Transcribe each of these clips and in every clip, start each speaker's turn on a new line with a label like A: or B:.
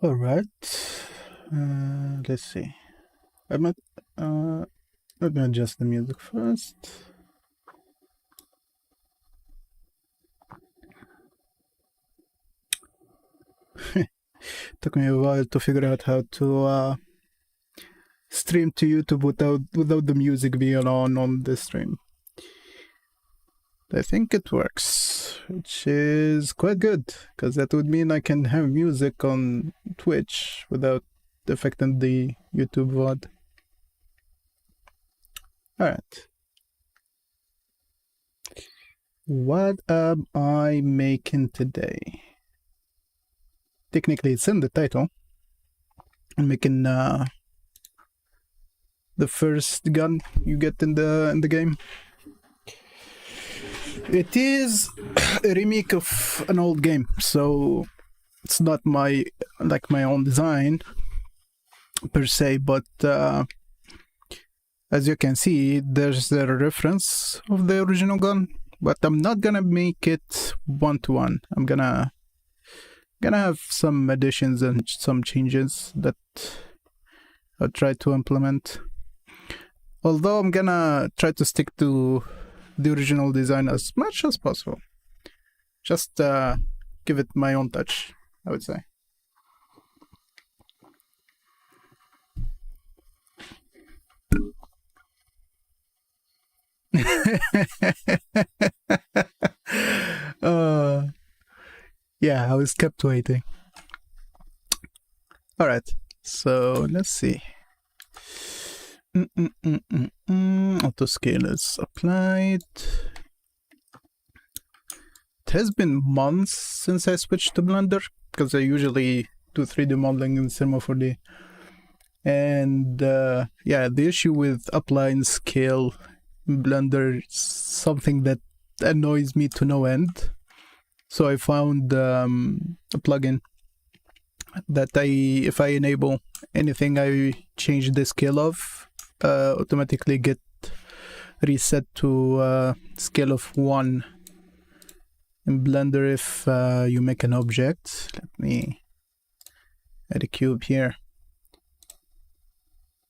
A: All right. Let's see. I'm at, let me adjust the music first. Took me a while to figure out how to stream to YouTube without the music being on the stream. I think it works, which is quite good, because that would mean I can have music on Twitch without affecting the YouTube VOD. Alright. What am I making today? Technically, it's in the title. I'm making the first gun you get in the game. It is a remake of an old game, so it's not my own design per se, but as you can see, there's a reference of the original gun, but I'm not gonna make it one-to-one. I'm gonna have some additions and some changes that I'll try to implement. Although I'm gonna try to stick to the original design as much as possible. Just give it my own touch, I would say. Yeah, I was kept waiting. All right, so let's see. Auto scale is applied. It has been months since I switched to Blender, because I usually do 3D modeling in Cinema 4D. And yeah, the issue with applying scale in Blender is something that annoys me to no end. So I found a plugin that if I enable anything I change the scale of, automatically get reset to scale of 1 in Blender if you make an object. Let me add a cube here.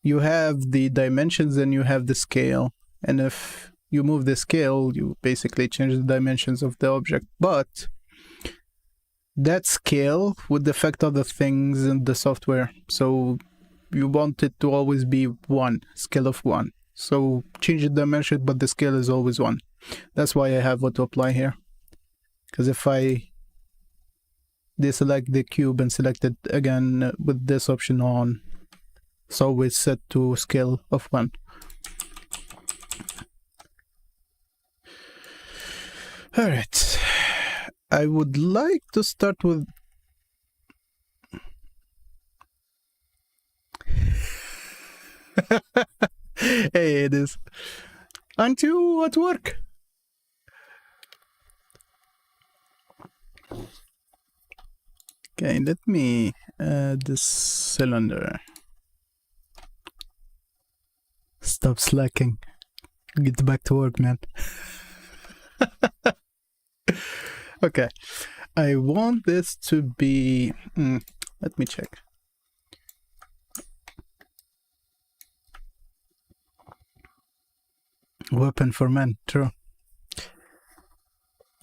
A: You have the dimensions and you have the scale, and if you move the scale, you basically change the dimensions of the object, but that scale would affect other things in the software, so you want it to always be 1, scale of 1. So change the dimension, but the scale is always 1. That's why I have auto apply here, because if I deselect the cube and select it again with this option on, it's always set to scale of 1. Alright, I would like to start with hey, it is. Aren't you at work? Okay, let me add this cylinder. Stop slacking. Get back to work, man. Okay, I want this to be... let me check. Weapon for men, true.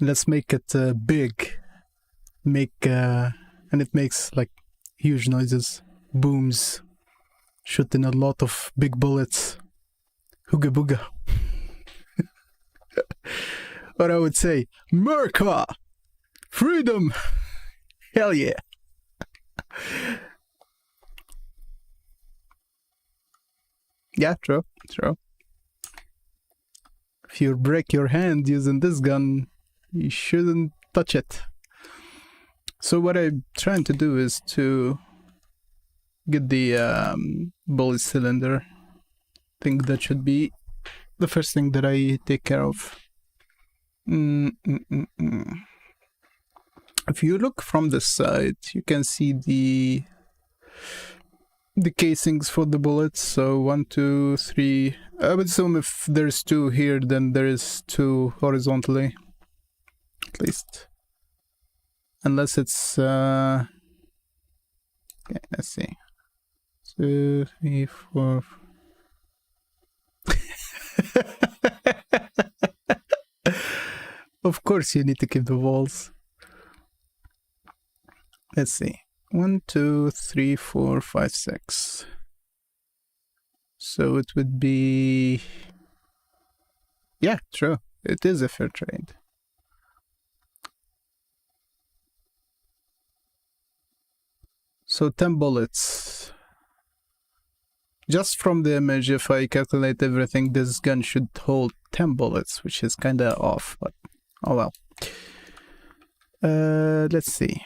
A: Let's make it big. And it makes like huge noises, booms, shooting a lot of big bullets. Hooga booga. Or I would say, Merca! Freedom! Hell yeah! Yeah, true. If you break your hand using this gun, you shouldn't touch it. So what I'm trying to do is to get the bullet cylinder. I think that should be the first thing that I take care of. If you look from the side, you can see the casings for the bullets. So 1, 2, 3. I would assume if there's 2 here, then there is 2 horizontally, at least. Unless it's Okay, let's see. 2, 3, 4. Of course, you need to keep the walls. Let's see. 1, 2, 3, 4, 5, 6. So it would be... Yeah, true. It is a fair trade. So 10 bullets. Just from the image, if I calculate everything, this gun should hold 10 bullets, which is kinda off, but oh well. Let's see.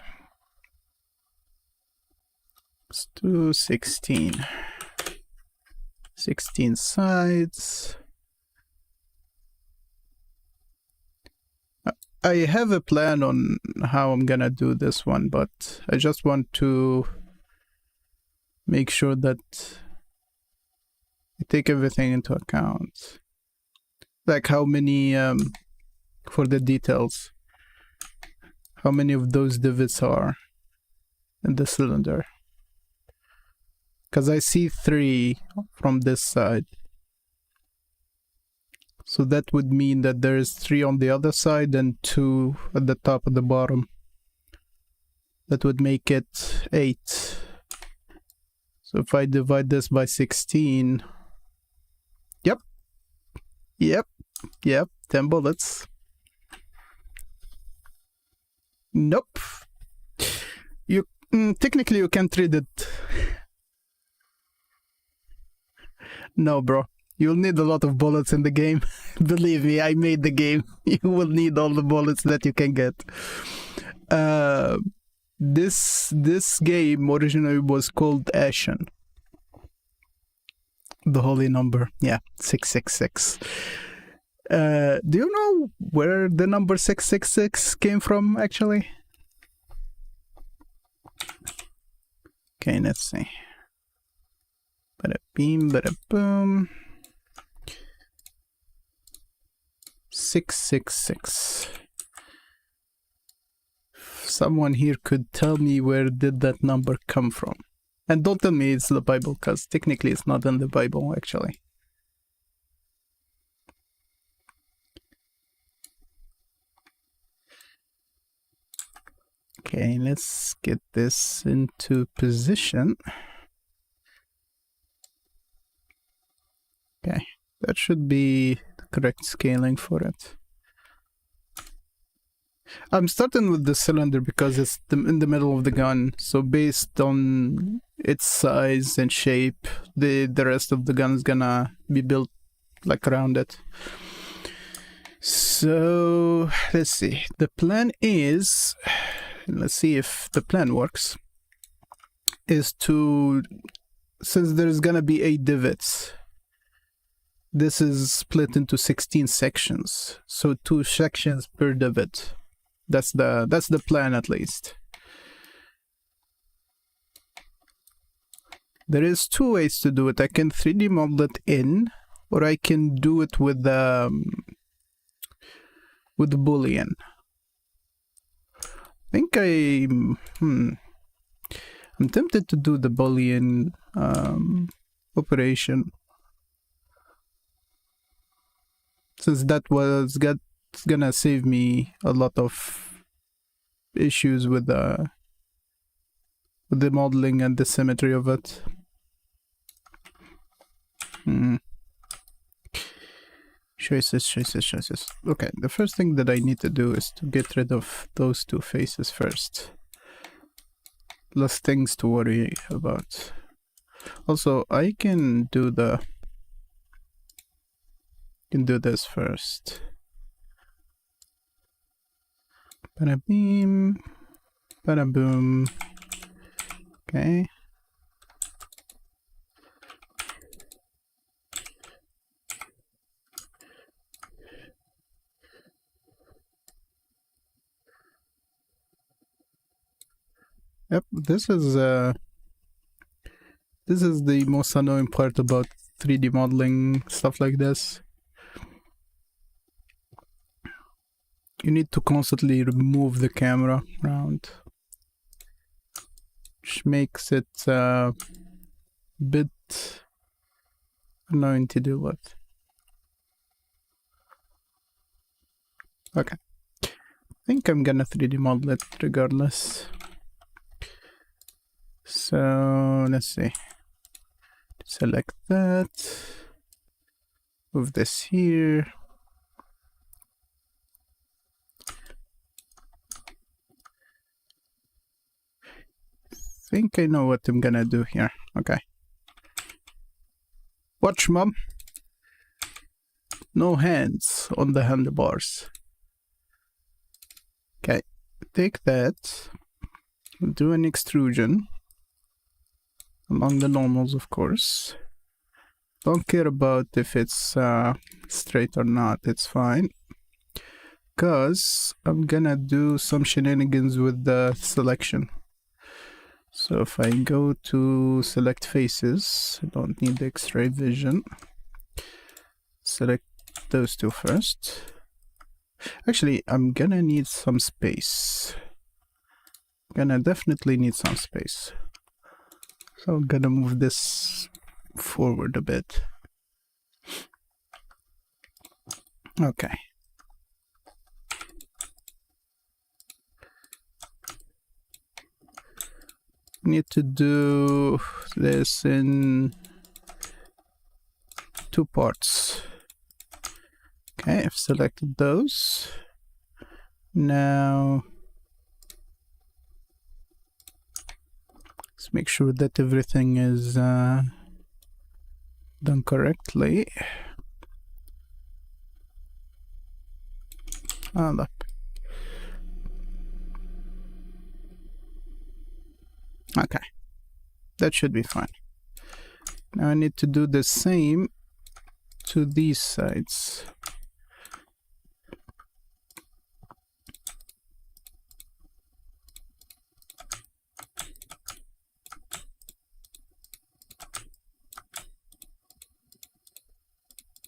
A: Let's do 16. 16 sides. I have a plan on how I'm gonna do this one, but I just want to make sure that I take everything into account. Like how many, for the details, how many of those divots are in the cylinder. Because I see 3 from this side. So that would mean that there is 3 on the other side and 2 at the top and the bottom. That would make it 8. So if I divide this by 16... Yep, 10 bullets. Nope. You technically you can't read it. No, bro. You'll need a lot of bullets in the game. Believe me, I made the game. You will need all the bullets that you can get. This game originally was called Ashen. The holy number. Yeah, 666. Do you know where the number 666 came from, actually? Okay, let's see. Bada beam, bada boom. 666. Someone here could tell me where did that number come from. And don't tell me it's the Bible, because technically it's not in the Bible, actually. Okay, let's get this into position. Okay, that should be the correct scaling for it. I'm starting with the cylinder because it's in the middle of the gun, so based on its size and shape, the rest of the gun is gonna be built like around it. So let's see. The plan is, let's see if the plan works, is to, since there's gonna be 8 divots, this is split into 16 sections, so 2 sections per divot. That's the plan, at least. There is 2 ways to do it. I can 3D model it in, or I can do it with Boolean. I think I'm tempted to do the Boolean operation, since that was gonna save me a lot of issues with the modeling and the symmetry of it. Choices. Okay, the first thing that I need to do is to get rid of those 2 faces first. Less things to worry about. Also, I can do this first. Bada beam, bada boom. Okay. Yep, this is the most annoying part about 3D modeling, stuff like this. You need to constantly move the camera around. which makes it a bit annoying to deal with. Okay. I think I'm gonna 3D model it regardless. So let's see. Select that. Move this here. I think I know what I'm gonna do here. Okay. Watch, Mom. No hands on the handlebars. Okay. Take that. Do an extrusion. Along the normals, of course. Don't care about if it's straight or not. It's fine. Because I'm gonna do some shenanigans with the selection. So if I go to select faces, I don't need the X-ray vision. Select those two first. Actually, I'm gonna need some space. Gonna definitely need some space. So I'm gonna move this forward a bit. Okay. Need to do this in 2 parts. Okay, I've selected those. Now let's make sure that everything is done correctly. Hold up. Okay, that should be fine. Now I need to do the same to these sides.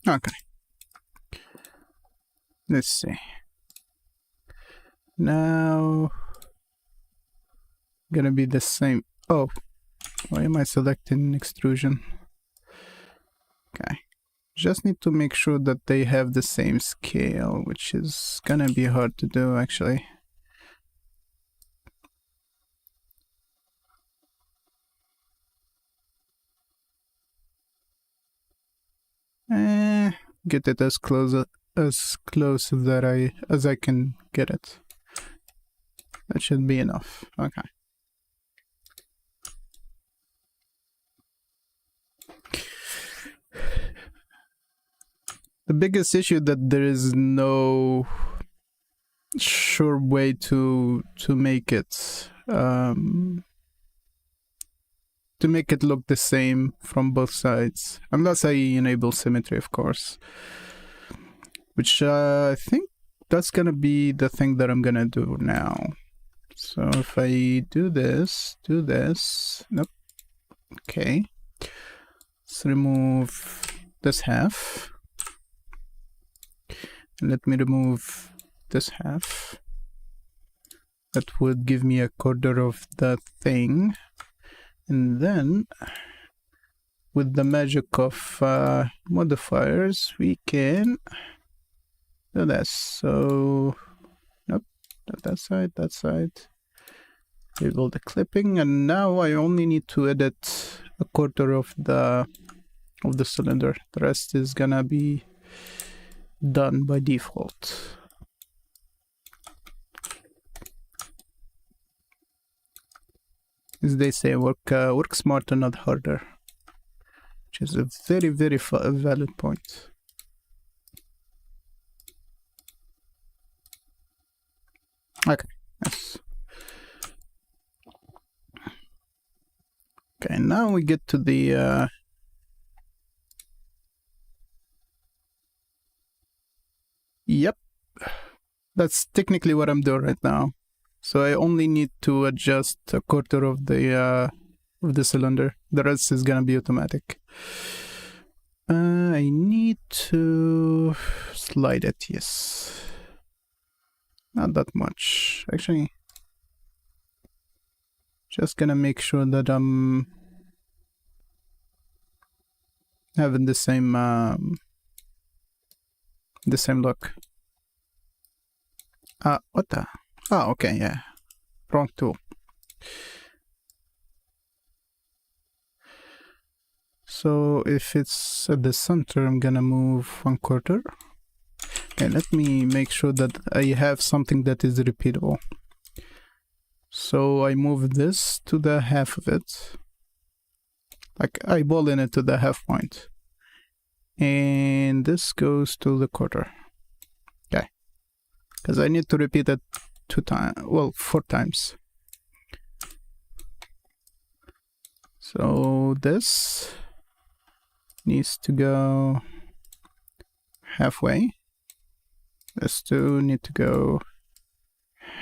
A: Okay. Let's see. Now gonna be the same. Oh, why am I selecting extrusion? Okay. Just need to make sure that they have the same scale, which is gonna be hard to do actually. Get it as close that as I can get it. That should be enough. Okay. The biggest issue that there is no sure way to make it look the same from both sides, unless I enable symmetry, of course. Which I think that's gonna be the thing that I'm gonna do now. So if I do this, nope. Okay. Let's remove this half. And let me remove this half. That would give me a quarter of the thing. And then, with the magic of modifiers, we can do this. So, nope, not that side, that side. Enable the clipping, and now I only need to edit a quarter of the cylinder. The rest is gonna be done by default. As they say, work smarter, not harder, which is a very, very valid point. Okay, yes. Okay, now we get to the yep, that's technically what I'm doing right now. So I only need to adjust a quarter of the cylinder. The rest is gonna be automatic. I need to slide it, yes. Not that much, actually. Just gonna make sure that I'm having the same look. What the? Oh, okay, yeah. Wrong tool. So if it's at the center, I'm gonna move 1/4. Okay, let me make sure that I have something that is repeatable. So I move this to the half of it. Like eyeballing it to the half point. And this goes to the 1/4. Okay. Because I need to repeat it 4 times. So this needs to go halfway. This two need to go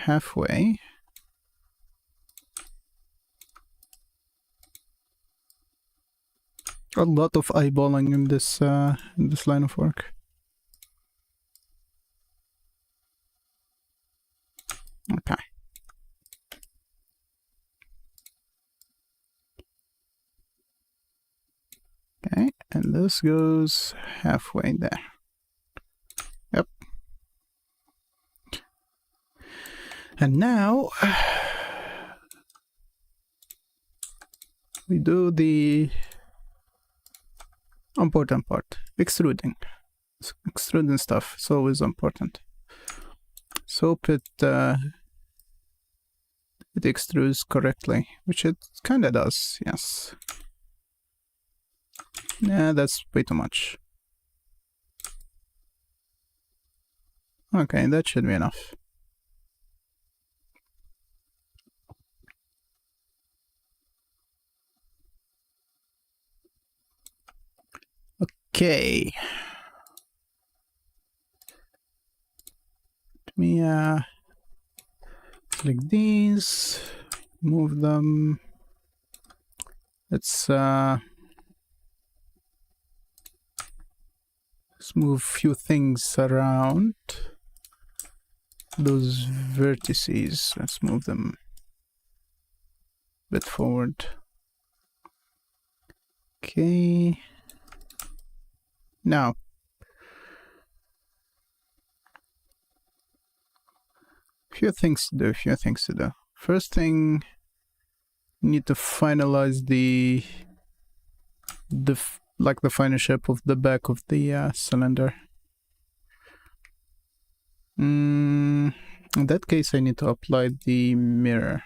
A: halfway. A lot of eyeballing in this line of work. Okay. Okay, and this goes halfway there. Yep. And now we do the important part, extruding. Extruding stuff is always important. So hope it extrudes correctly, which it kind of does, yes. Yeah, that's way too much. Okay, that should be enough. Okay. Let me select these, move them. Let's move a few things around. Those vertices, let's move them a bit forward. Okay. Now, few things to do. First thing, you need to finalize the final shape of the back of the cylinder. In that case, I need to apply the mirror.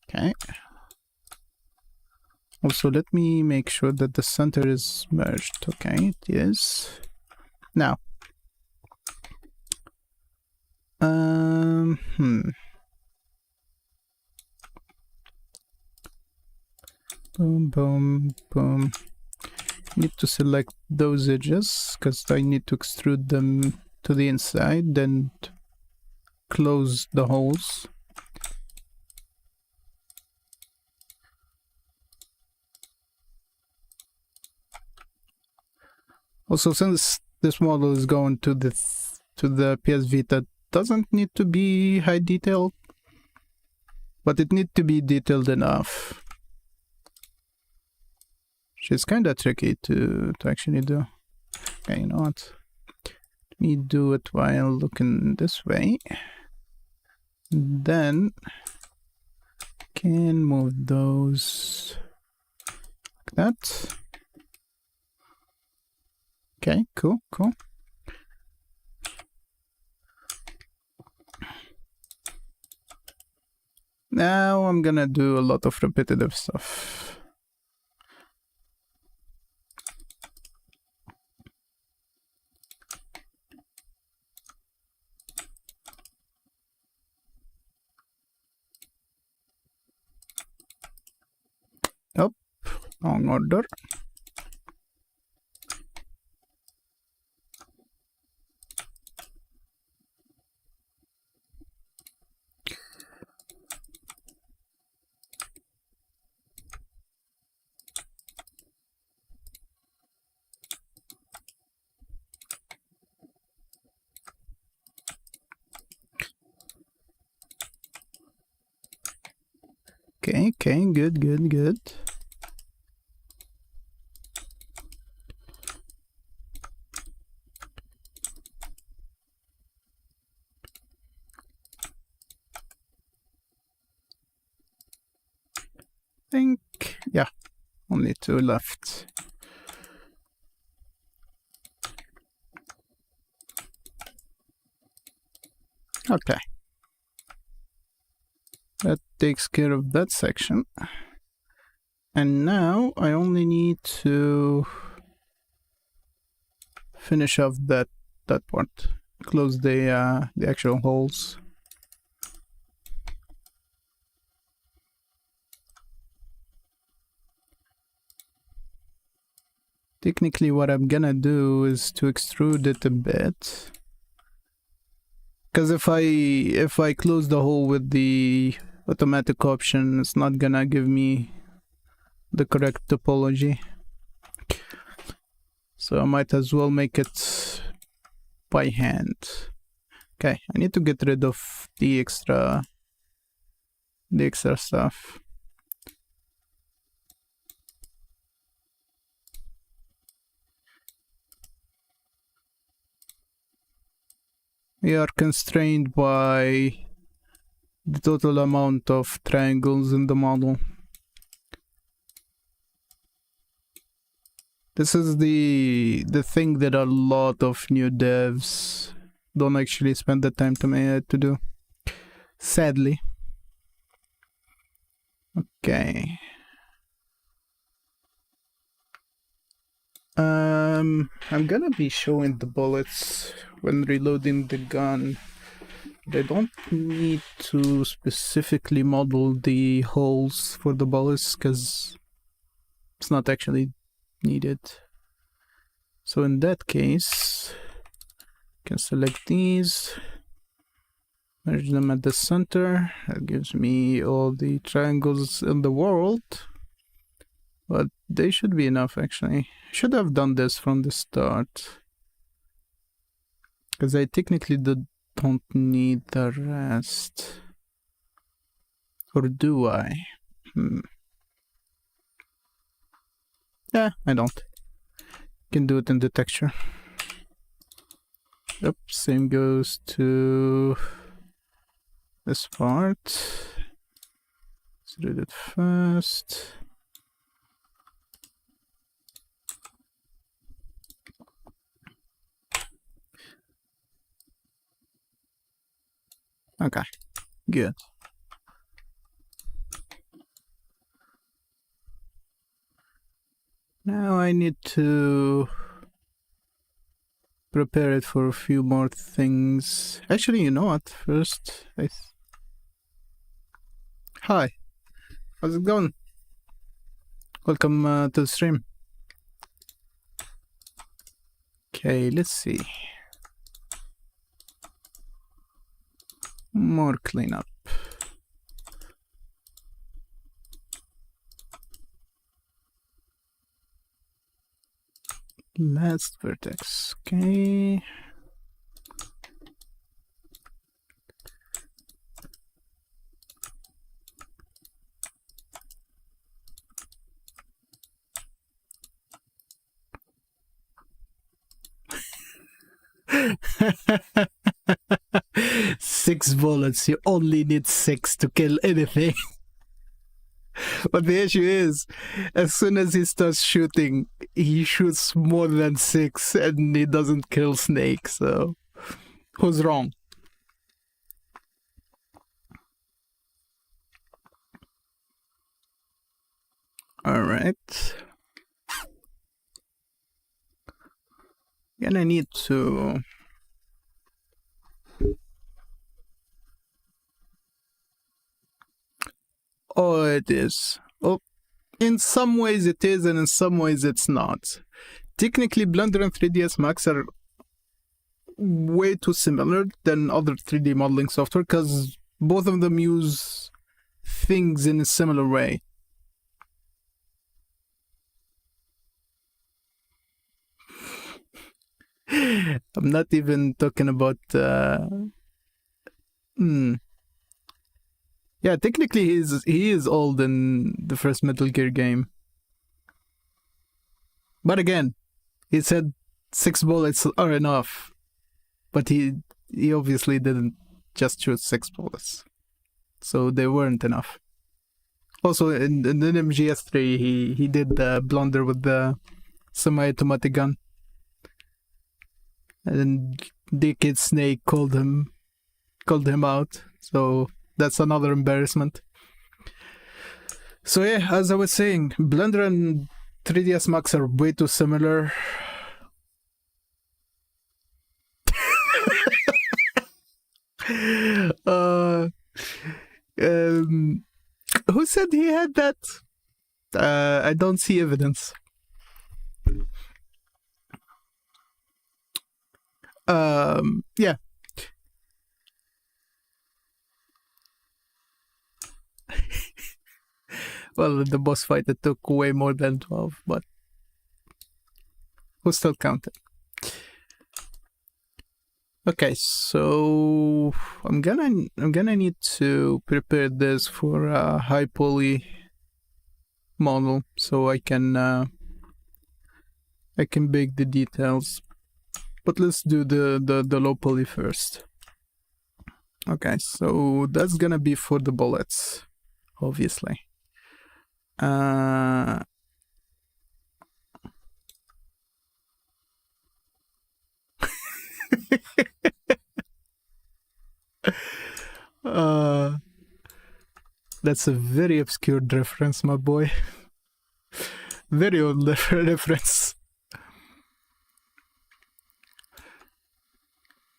A: Okay. Also, let me make sure that the center is merged. Okay, it is. Now, boom, boom, boom. Need to select those edges because I need to extrude them to the inside, then close the holes. Also, since this model is going to the PS Vita, doesn't need to be high detail, but it needs to be detailed enough. Which is kind of tricky to actually do. Okay, you know what? Let me do it while looking this way. Then can move those like that. Okay, cool. Now I'm gonna do a lot of repetitive stuff. Oh, wrong order. Okay, good. Think, yeah, only 2 left. Okay. That takes care of that section. And now I only need to finish off that part. Close the actual holes. Technically what I'm gonna do is to extrude it a bit. Because if I close the hole with the automatic option, it's not gonna give me the correct topology. So I might as well make it by hand. Okay, I need to get rid of the extra stuff. We are constrained by the total amount of triangles in the model. This is the thing that a lot of new devs don't actually spend the time to do. Sadly. Okay. I'm gonna be showing the bullets when reloading the gun. They don't need to specifically model the holes for the bullets because it's not actually needed. So in that case, I can select these, merge them at the center. That gives me all the triangles in the world. But they should be enough actually. I should have done this from the start. Because I technically don't need the rest. Or do I? Yeah, I don't. Can do it in the texture. Yep, same goes to this part. Let's do it first. Okay, good. Now I need to prepare it for a few more things. Actually, you know what? First, hi, how's it going? Welcome to the stream. Okay, let's see. More cleanup. Last vertex. Okay. Six bullets. You only need 6 to kill anything. But the issue is, as soon as he starts shooting, he shoots more than 6 and he doesn't kill Snake, so who's wrong? Alright. Gonna need to... Oh, it is. Oh, in some ways it is, and in some ways it's not. Technically, Blender and 3ds Max are way too similar than other 3D modeling software because both of them use things in a similar way. I'm not even talking about... Yeah, technically he is old in the first Metal Gear game. But again, he said 6 bullets are enough. But he obviously didn't just shoot 6 bullets. So they weren't enough. Also, in MGS3, he did the blunder with the semi-automatic gun. And the kid Snake called him out. So that's another embarrassment. So yeah, as I was saying, Blender and 3ds Max are way too similar. Who said he had that? I don't see evidence. Yeah. Well, the boss fight, it took way more than 12, but who still counted? Okay, so I'm gonna need to prepare this for a high poly model so I can bake the details. But let's do the low poly first. Okay, so that's gonna be for the bullets, obviously. That's a very obscure reference, my boy. Very old reference.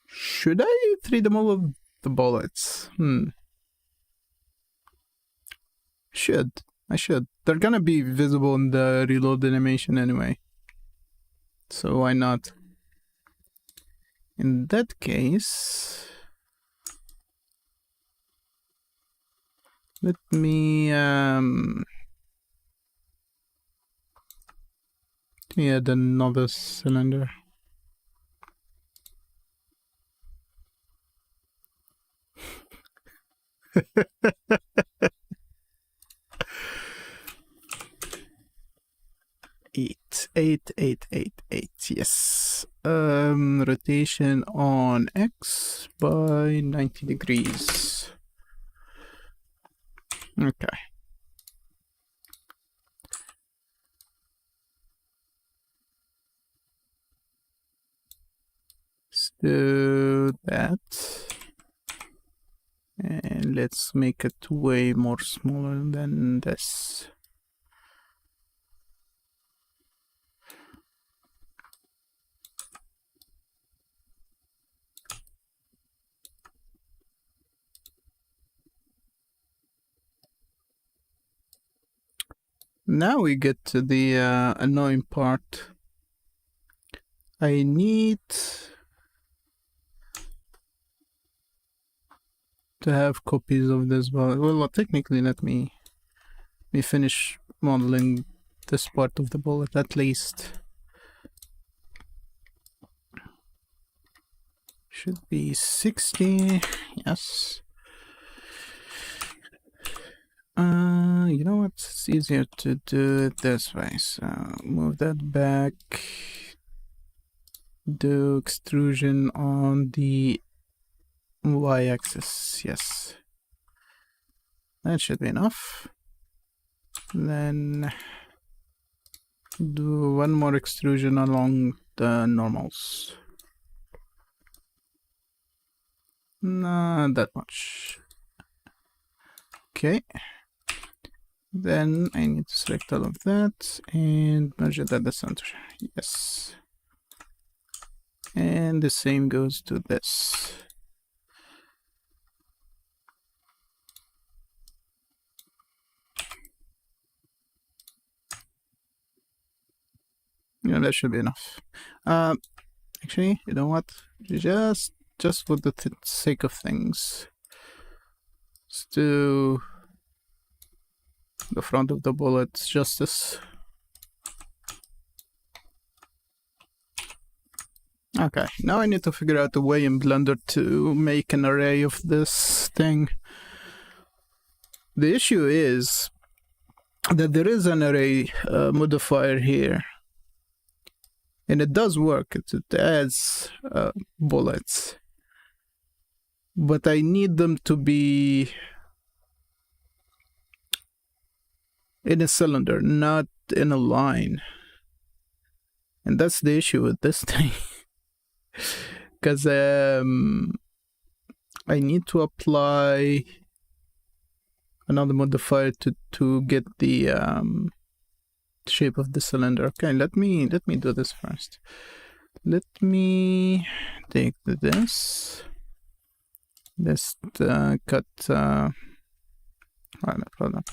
A: Should I 3D model the bullets? I should. They're gonna be visible in the reload animation anyway. So why not? In that case, let me add another cylinder. Eight, yes. Rotation on X by 90 degrees. Okay. Let's do that. And let's make it way more smaller than this. Now we get to the annoying part. I need to have copies of this bullet. Well, technically, let me finish modeling this part of the bullet at least. Should be 60. Yes. You know what? It's easier to do it this way. So move that back. Do extrusion on the y-axis. Yes. That should be enough. Then do one more extrusion along the normals. Not that much. Okay. Then I need to select all of that and merge it at the center. Yes. And the same goes to this. Yeah, that should be enough. Actually, you know what? Just for the sake of things, let's do the front of the bullet justice. Okay, now I need to figure out a way in Blender to make an array of this thing. The issue is that there is an array modifier here, and it does work. It adds bullets, but I need them to be in a cylinder, not in a line. And that's the issue with this thing. Because I need to apply another modifier to get the shape of the cylinder. Okay, let me do this first. Let me take this. Let's cut. Hold up.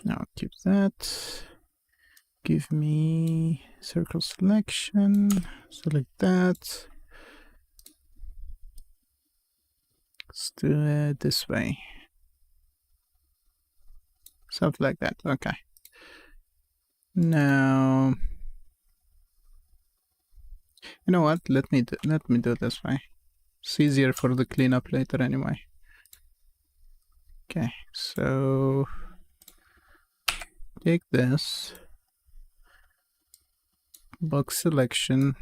A: Now keep that. Give me circle selection. Select that. Let's do it this way. Something like that. Okay. Now, you know what? Let me do it this way. It's easier for the cleanup later anyway. Okay, so take this box selection.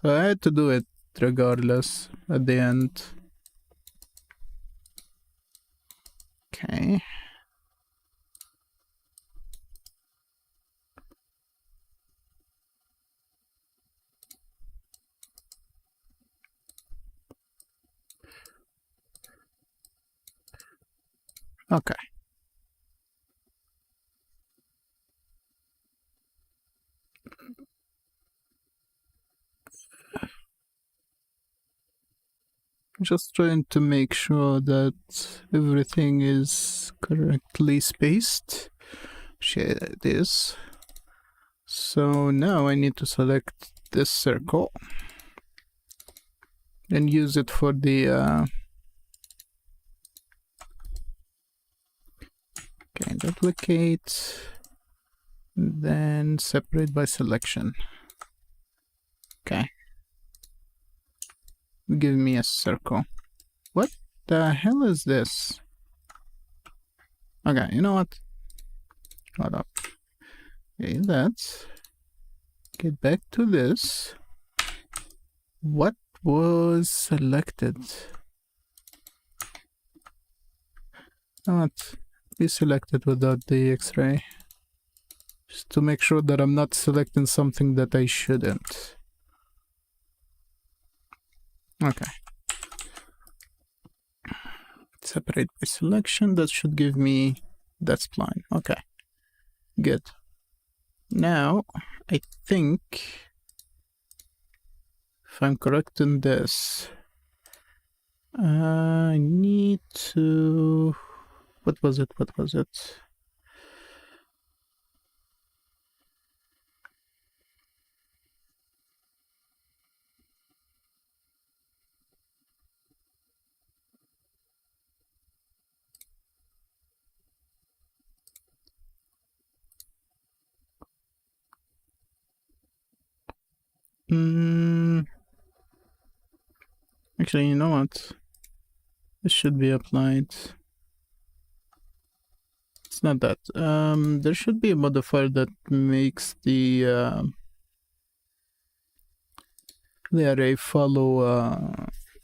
A: So I had to do it regardless at the end. Okay. Okay. Just trying to make sure that everything is correctly spaced. Shit, it is. So now I need to select this circle and use it for the okay, duplicate, then separate by selection. Okay. Give me a circle. What the hell is this? Okay, you know what? Hold up. Okay, that's. Get back to this. What was selected? Not be selected without the X-ray. Just to make sure that I'm not selecting something that I shouldn't. Okay. Separate by selection. That should give me that spline. Okay. Good. Now, I think if I'm correct in this, I need to. What was it? Actually, you know what? This should be applied. It's not that. There should be a modifier that makes the array follow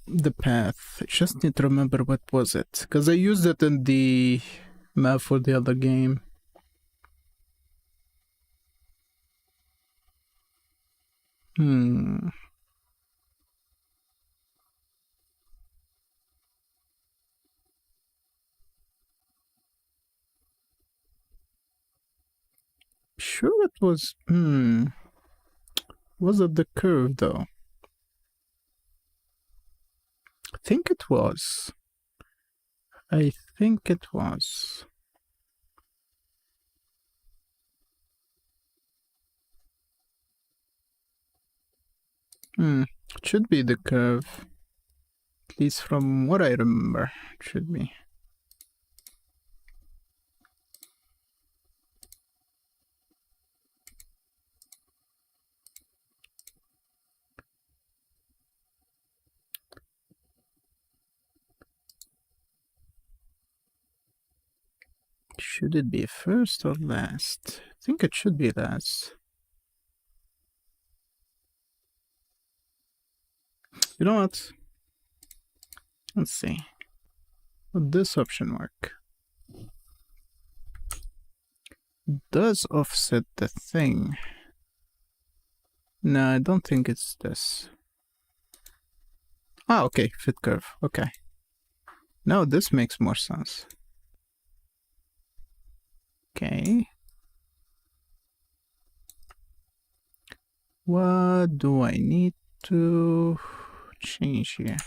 A: the path. I just need to remember what was it, because I used it in the map for the other game. Sure it was. Was it the curve though? I think it was. It should be the curve. At least from what I remember, it should be. Should it be first or last? I think it should be last. You know what? Let's see. Would this option work? Does offset the thing? No, I don't think it's this. Ah, okay, fit curve. Okay. Now this makes more sense. Okay. What do I need to change here?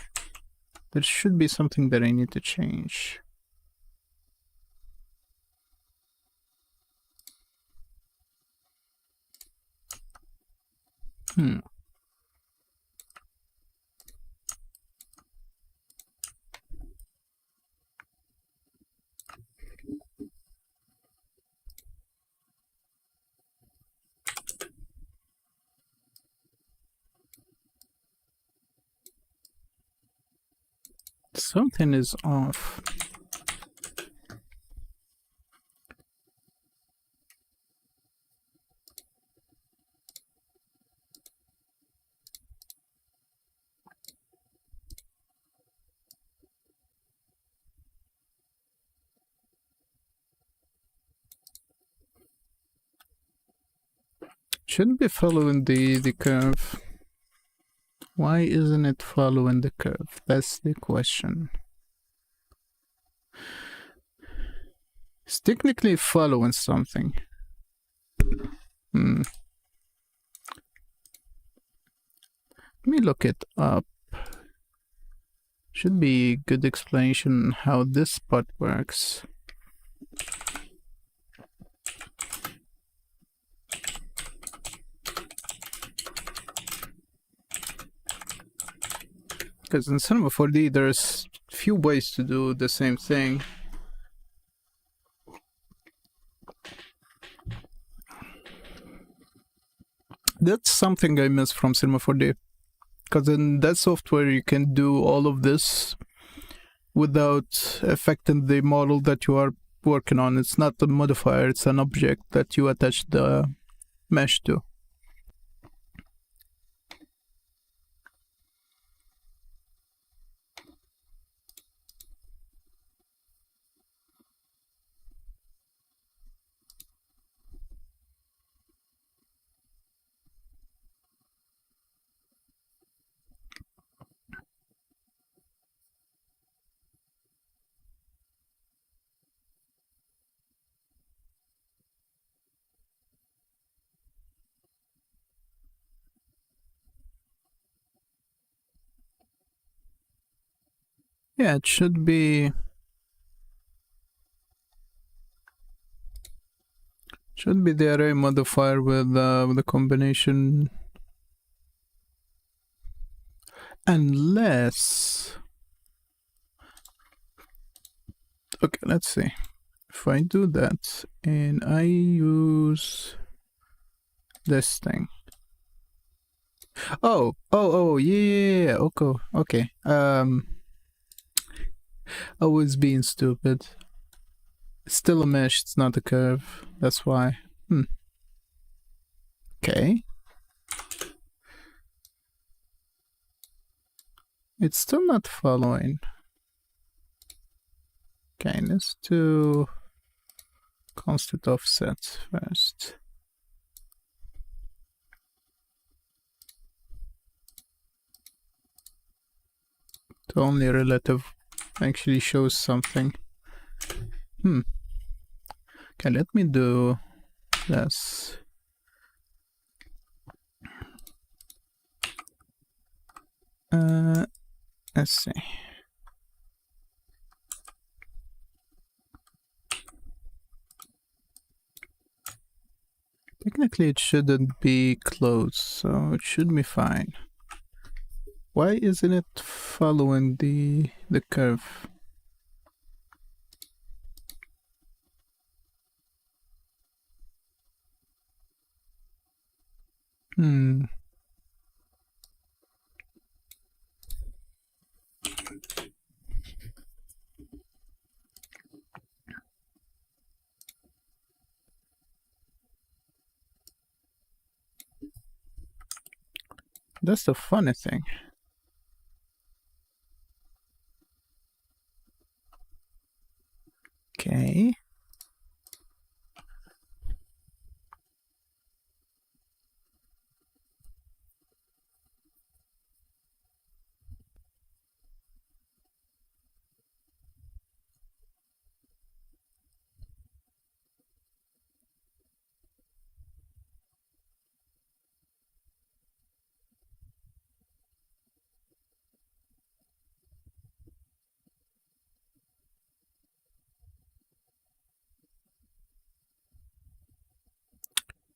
A: There should be something that I need to change. Something is off. Shouldn't be following the curve. Why isn't it following the curve? That's the question. It's technically following something. Let me look it up. Should be good explanation how this part works. Because in Cinema 4D there's few ways to do the same thing. That's something I miss from Cinema 4D. Because in that software you can do all of this without affecting the model that you are working on. It's not a modifier, it's an object that you attach the mesh to. Yeah, it should be the array modifier with the combination, unless, okay, let's see. If I do that and I use this thing. Oh, yeah, okay. I was being stupid. It's still a mesh, it's not a curve. That's why. Okay. It's still not following. Okay, let's do constant offset first. The only relative actually shows something. Okay, let me do this. Let's see. Technically it shouldn't be closed, so it should be fine. Why isn't it following the curve? that's the funny thing. Okay.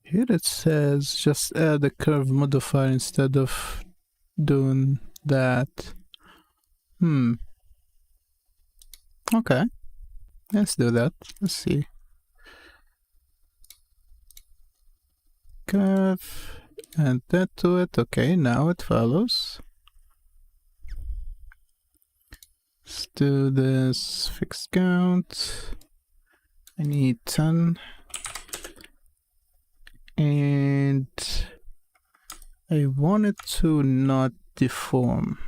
A: Here it says just add a curve modifier instead of doing that. Okay. Let's do that. Let's see. Curve. Add that to it. Okay, now it follows. Let's do this fixed count. I need 10. And I want it to not deform.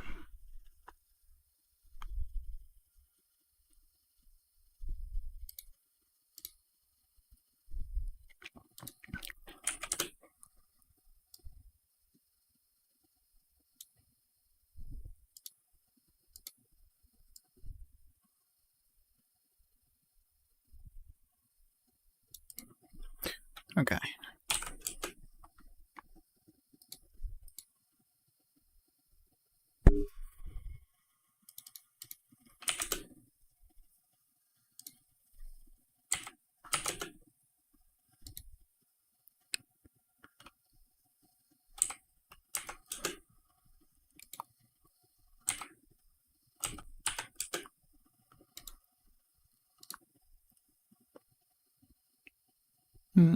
A: Okay. Hmm.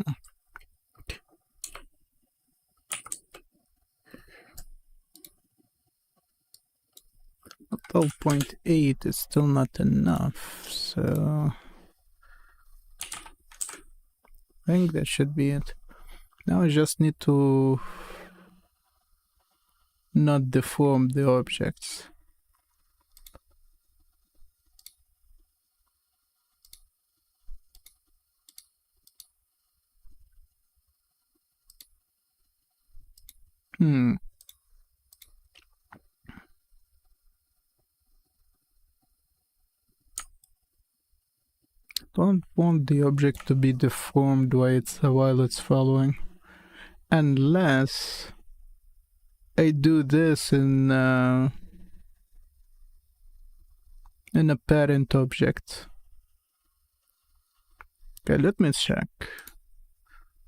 A: 12.8 is still not enough, so I think that should be it. Now I just need to not deform the objects. Don't want the object to be deformed while it's following, unless I do this in a parent object. Okay, let me check.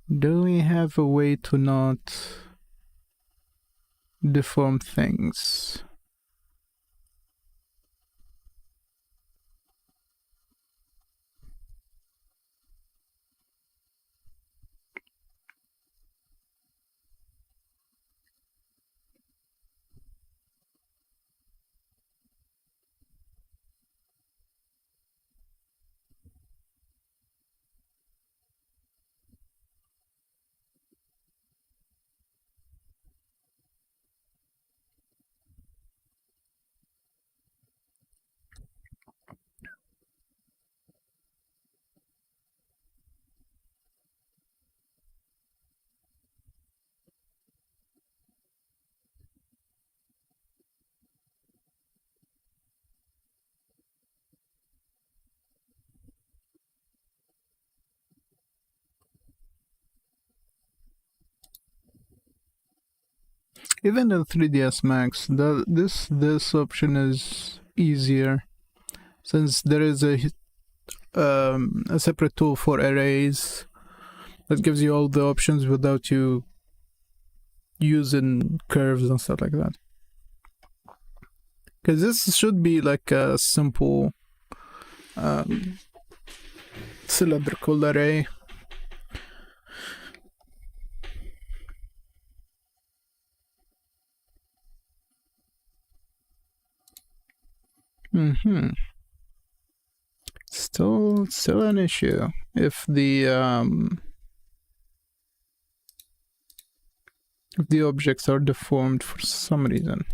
A: Do we have a way to not deform things? Even in 3ds Max, this option is easier, since there is a separate tool for arrays that gives you all the options without you using curves and stuff like that. Because this should be like a simple cylindrical array. Still an issue if the if the objects are deformed for some reason.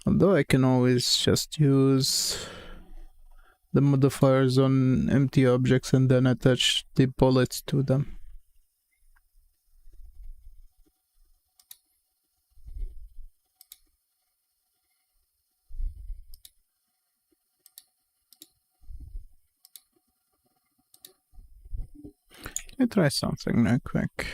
A: Although I can always just use the modifiers on empty objects and then attach the bullets to them. Let me try something real quick.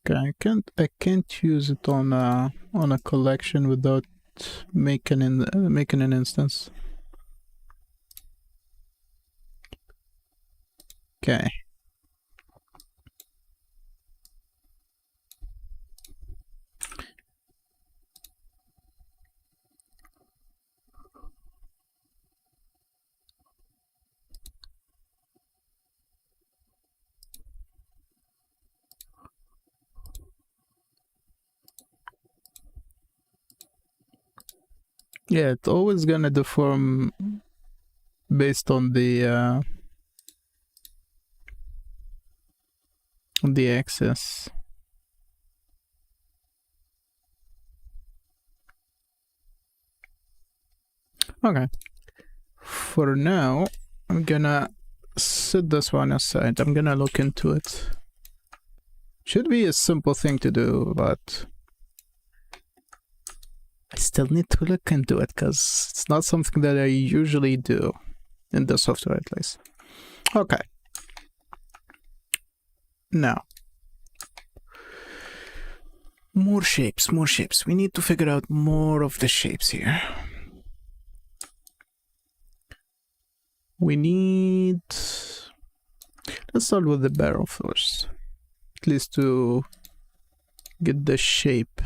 A: Okay, I can't use it on a collection without making an instance. Okay. Yeah, it's always gonna deform based on the axis. Okay. For now, I'm gonna set this one aside. I'm gonna look into it. Should be a simple thing to do, but I still need to look into it because it's not something that I usually do in the software, at least. Okay. Now, more shapes, more shapes. We need to figure out more of the shapes here. We need... Let's start with the barrel first. At least to get the shape,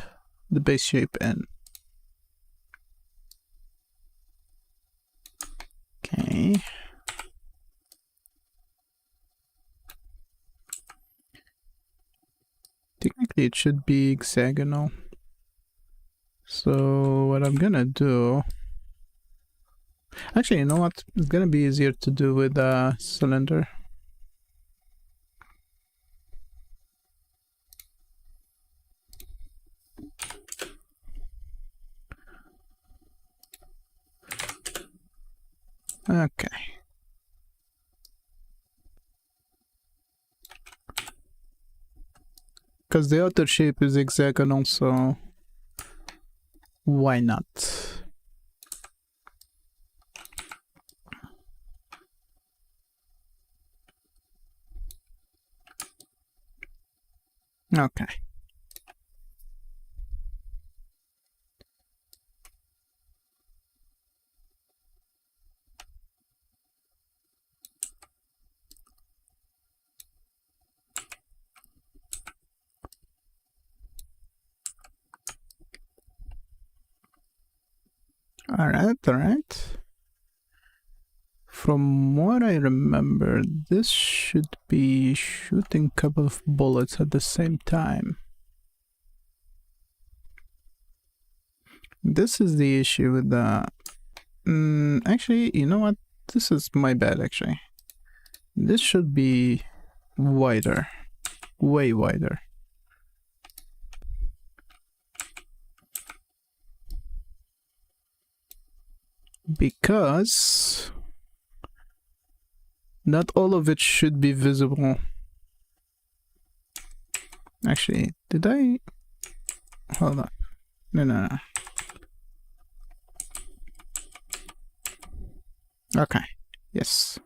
A: the base shape in. Okay. Technically it should be hexagonal. So what I'm gonna do... Actually, you know what? It's gonna be easier to do with a cylinder. Okay. Because the outer shape is hexagonal, so why not? Okay. Alright. From what I remember, this should be shooting a couple of bullets at the same time. This is the issue with the... actually, you know what? This is my bad, actually. This should be wider. Way wider. Because not all of it should be visible. Actually, did I... Hold on. No. Okay. Yes.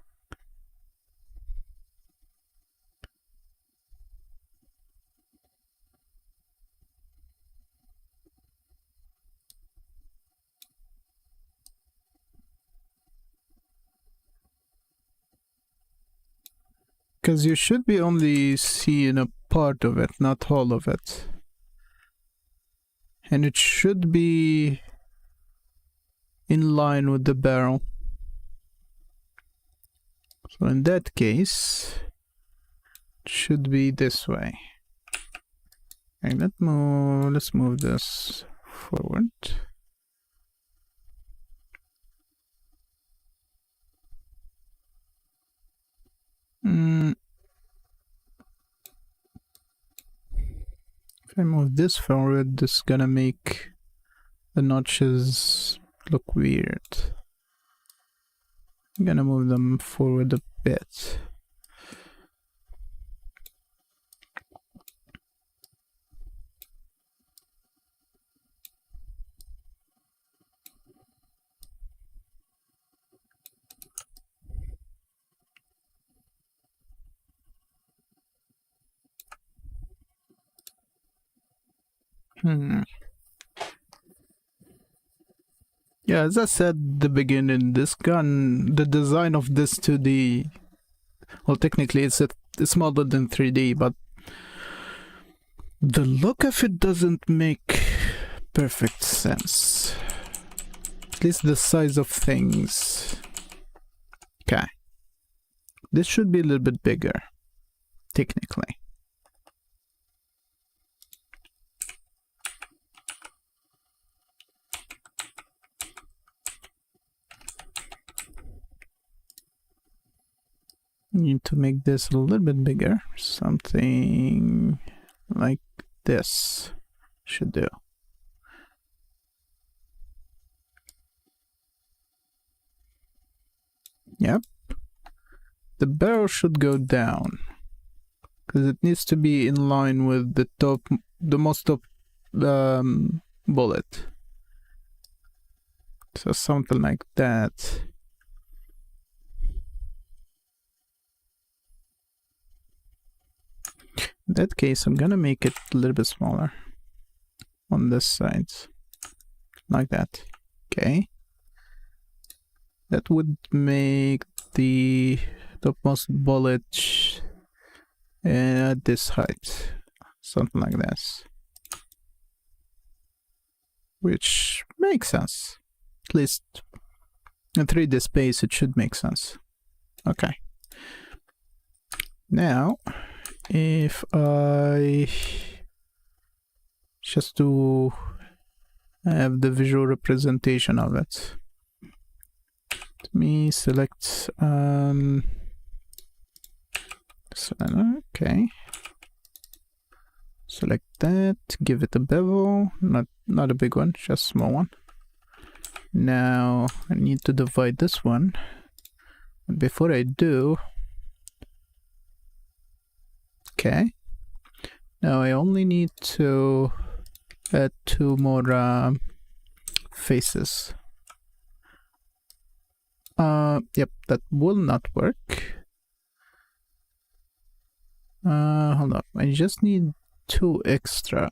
A: Because you should be only seeing a part of it, not all of it. And it should be in line with the barrel. So in that case, it should be this way. Okay, let's move this forward. If I move this forward, this is gonna make the notches look weird. I'm gonna move them forward a bit. Yeah, as I said at the beginning, this gun, the design of this 2D, well, technically it's modeled in 3D, but the look of it doesn't make perfect sense. At least the size of things. Okay. This should be a little bit bigger, technically. Need to make this a little bit bigger. Something like this should do. Yep. The barrel should go down because it needs to be in line with the most top bullet. So something like that. In that case, I'm gonna make it a little bit smaller on this side, like that. Okay. That would make the topmost bullet at this height, something like this. Which makes sense. At least in 3D space, it should make sense. Okay. Now, if I just to have the visual representation of it, let me select okay, select that, give it a bevel, not a big one, just a small one. Now I need to divide this one, and before I do, okay, now I only need to add 2 more faces. Yep, that will not work. Hold up, I just need 2 extra.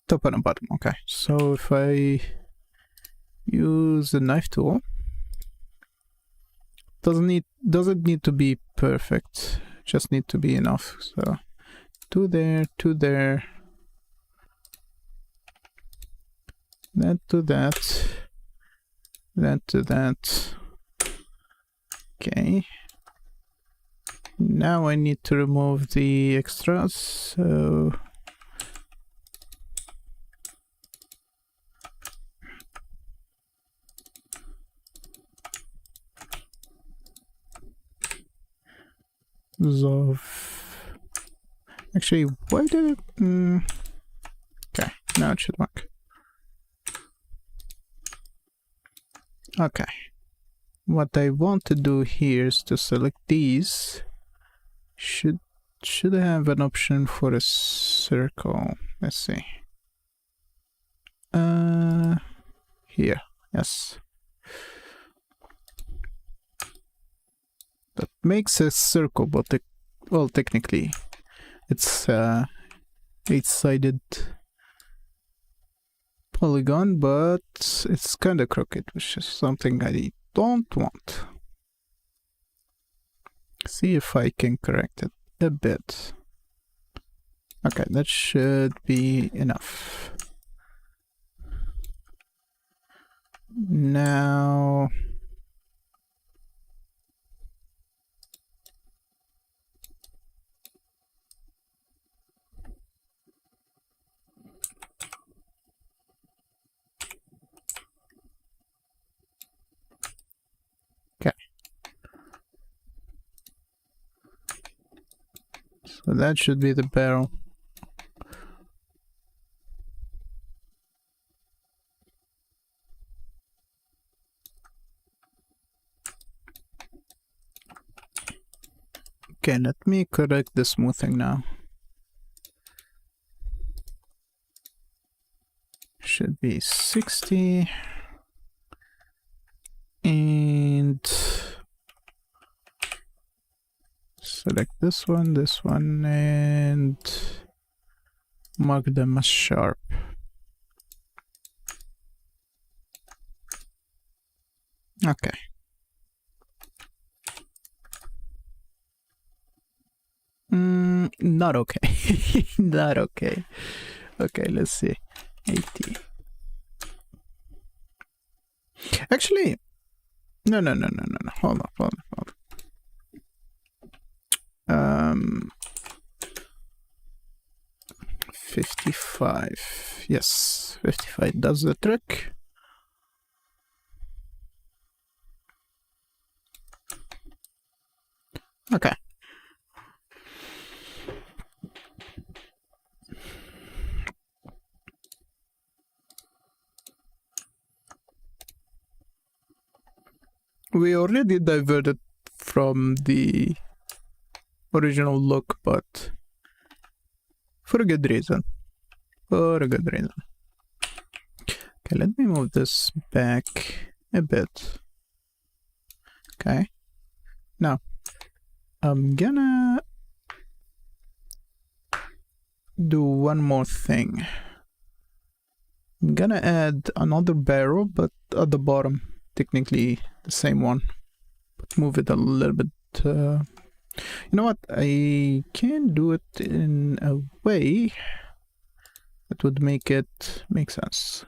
A: Top and bottom, okay. So if I use the knife tool, doesn't need to be perfect, just need to be enough. So 2 there, 2 there, that to that, that to that. Okay, now I need to remove the extras, so resolve. Actually, why did it? Okay, now it should work. Okay, what I want to do here is to select these. Should have an option for a circle. Let's see. Here, yes. That makes a circle, but well, technically, it's 8-sided polygon, but it's kind of crooked, which is something I don't want. See if I can correct it a bit. Okay, that should be enough. Now... Okay. So that should be the barrel. Okay, let me correct the smoothing now. Should be 60. And select this one, and mark them as sharp. Okay. Not okay. Not okay. Okay, let's see. 80. Actually, no. Hold on. 55. Yes, 55 does the trick. Okay. We already diverted from the original look, but for a good reason. Okay, let me move this back a bit. Okay. Now, I'm gonna do one more thing. I'm gonna add another barrel, but at the bottom, technically the same one. But move it a little bit. You know what? I can do it in a way that would make it make sense.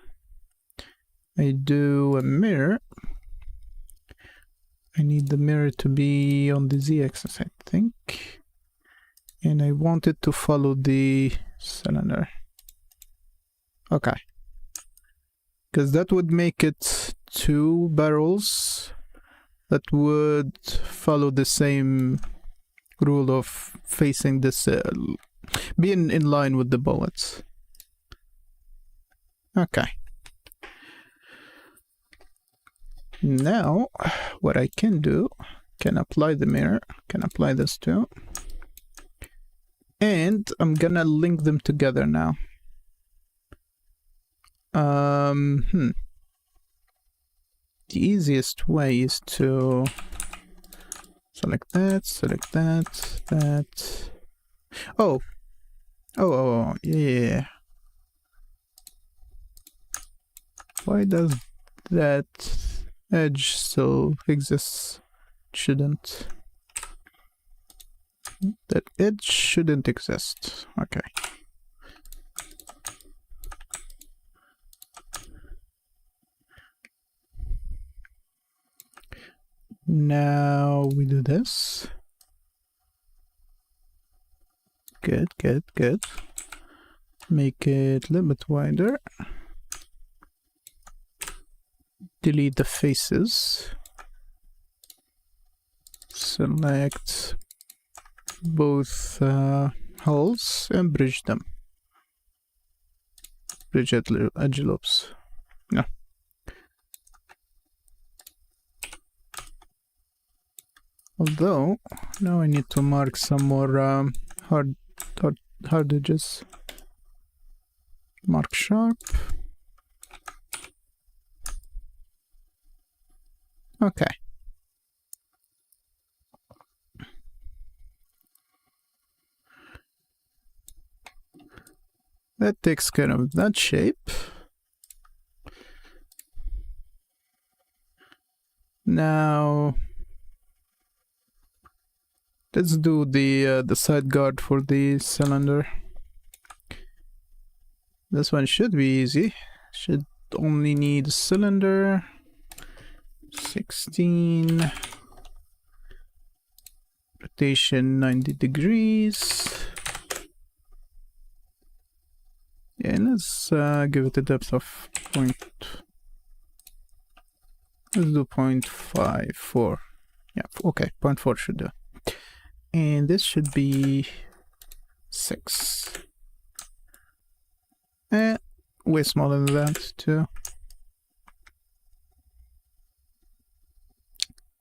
A: I do a mirror. I need the mirror to be on the z-axis, I think. And I want it to follow the cylinder. Okay. Because that would make it two barrels that would follow the same rule of facing this, being in line with the bullets. Okay. Now, what I can do, can apply the mirror, can apply this too. And I'm gonna link them together now. The easiest way is to select that. Oh, yeah. Why does that edge still exist? Shouldn't. That edge shouldn't exist. Okay. Now we do this. Good. Make it a little bit wider. Delete the faces. Select both hulls and bridge them. Bridge edge loops. Yeah. Although now I need to mark some more hard edges. Mark sharp. Okay. That takes care of that shape. Now let's do the side guard for the cylinder. This one should be easy. Should only need a cylinder. 16. Rotation 90 degrees. Yeah, let's give it a depth of let's do 0.54. Yeah, okay, 0.4 should do. And this should be 6. Way smaller than that, too.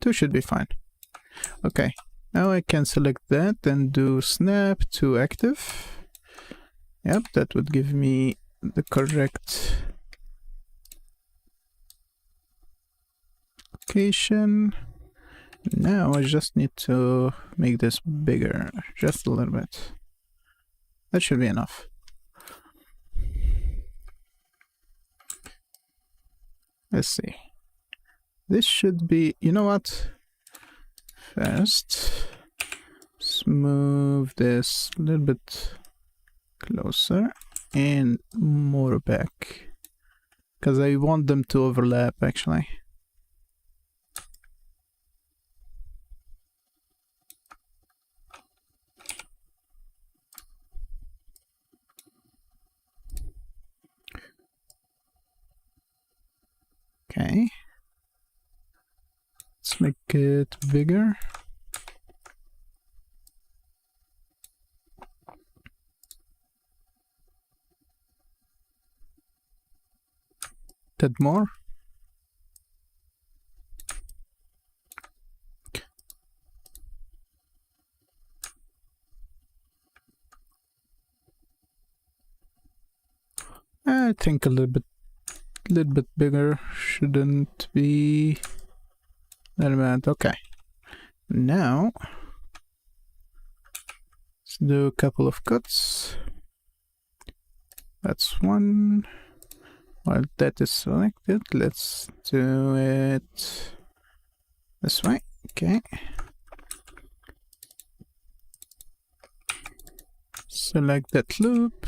A: 2 should be fine. Okay, now I can select that and do snap to active. Yep, that would give me the correct location. Now I just need to make this bigger, just a little bit. That should be enough. Let's see. This should be, you know what? First, let's move this a little bit closer and more back, because I want them to overlap actually. Okay, let's make it bigger. That more. I think a little bit bigger shouldn't be that bad. Okay, now let's do a couple of cuts. That's one. While that is selected, let's do it this way. Okay, select that loop.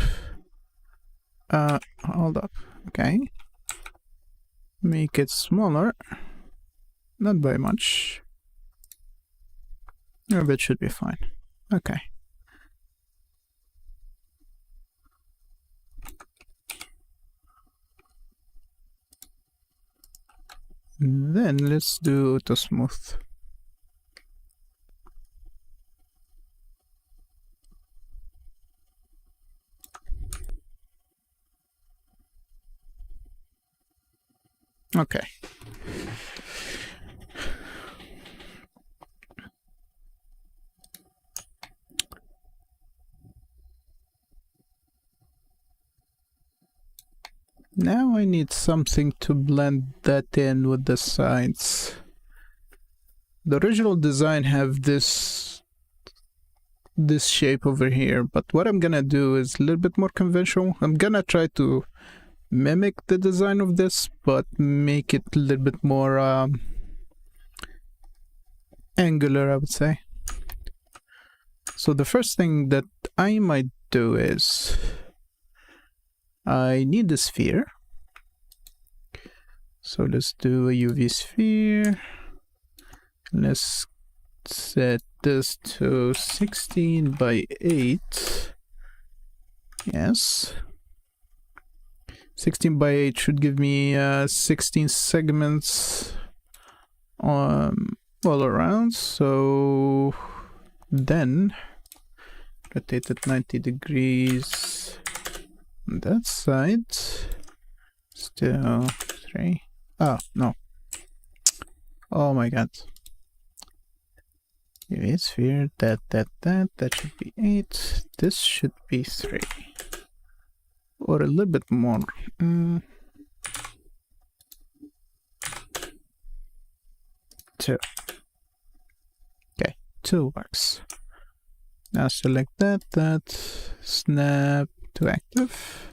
A: Hold up. Okay, make it smaller, not by much. No, that should be fine. Okay. Then let's do auto smooth. Okay. Now I need something to blend that in with the sides. The original design have this shape over here, but what I'm gonna do is a little bit more conventional. I'm gonna try to mimic the design of this, but make it a little bit more angular, I would say. So the first thing that I might do is I need a sphere. So let's do a UV sphere. Let's set this to 16 by 8. Yes. 16 by 8 should give me 16 segments all around. So then rotate it 90 degrees on that side. Still 3. Oh, no. Oh my god. UV sphere, that should be 8. This should be 3. Or a little bit more. 2. Okay, 2 works. Now select that, snap to active.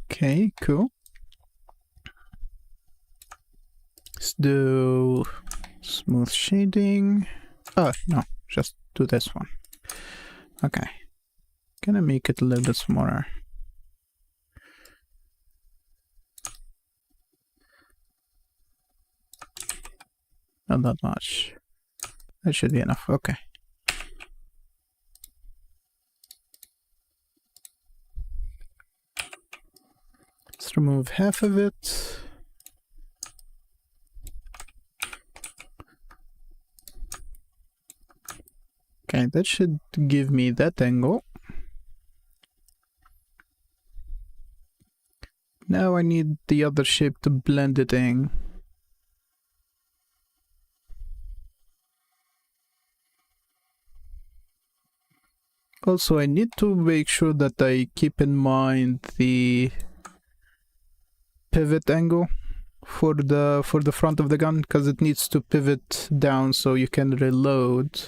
A: Okay, cool. Let's do smooth shading. Oh, no, just do this one. Okay. Gonna make it a little bit smaller. Not that much. That should be enough. Okay. Let's remove half of it. Okay, that should give me that angle. Now I need the other shape to blend it in. Also, I need to make sure that I keep in mind the pivot angle for the front of the gun, because it needs to pivot down so you can reload.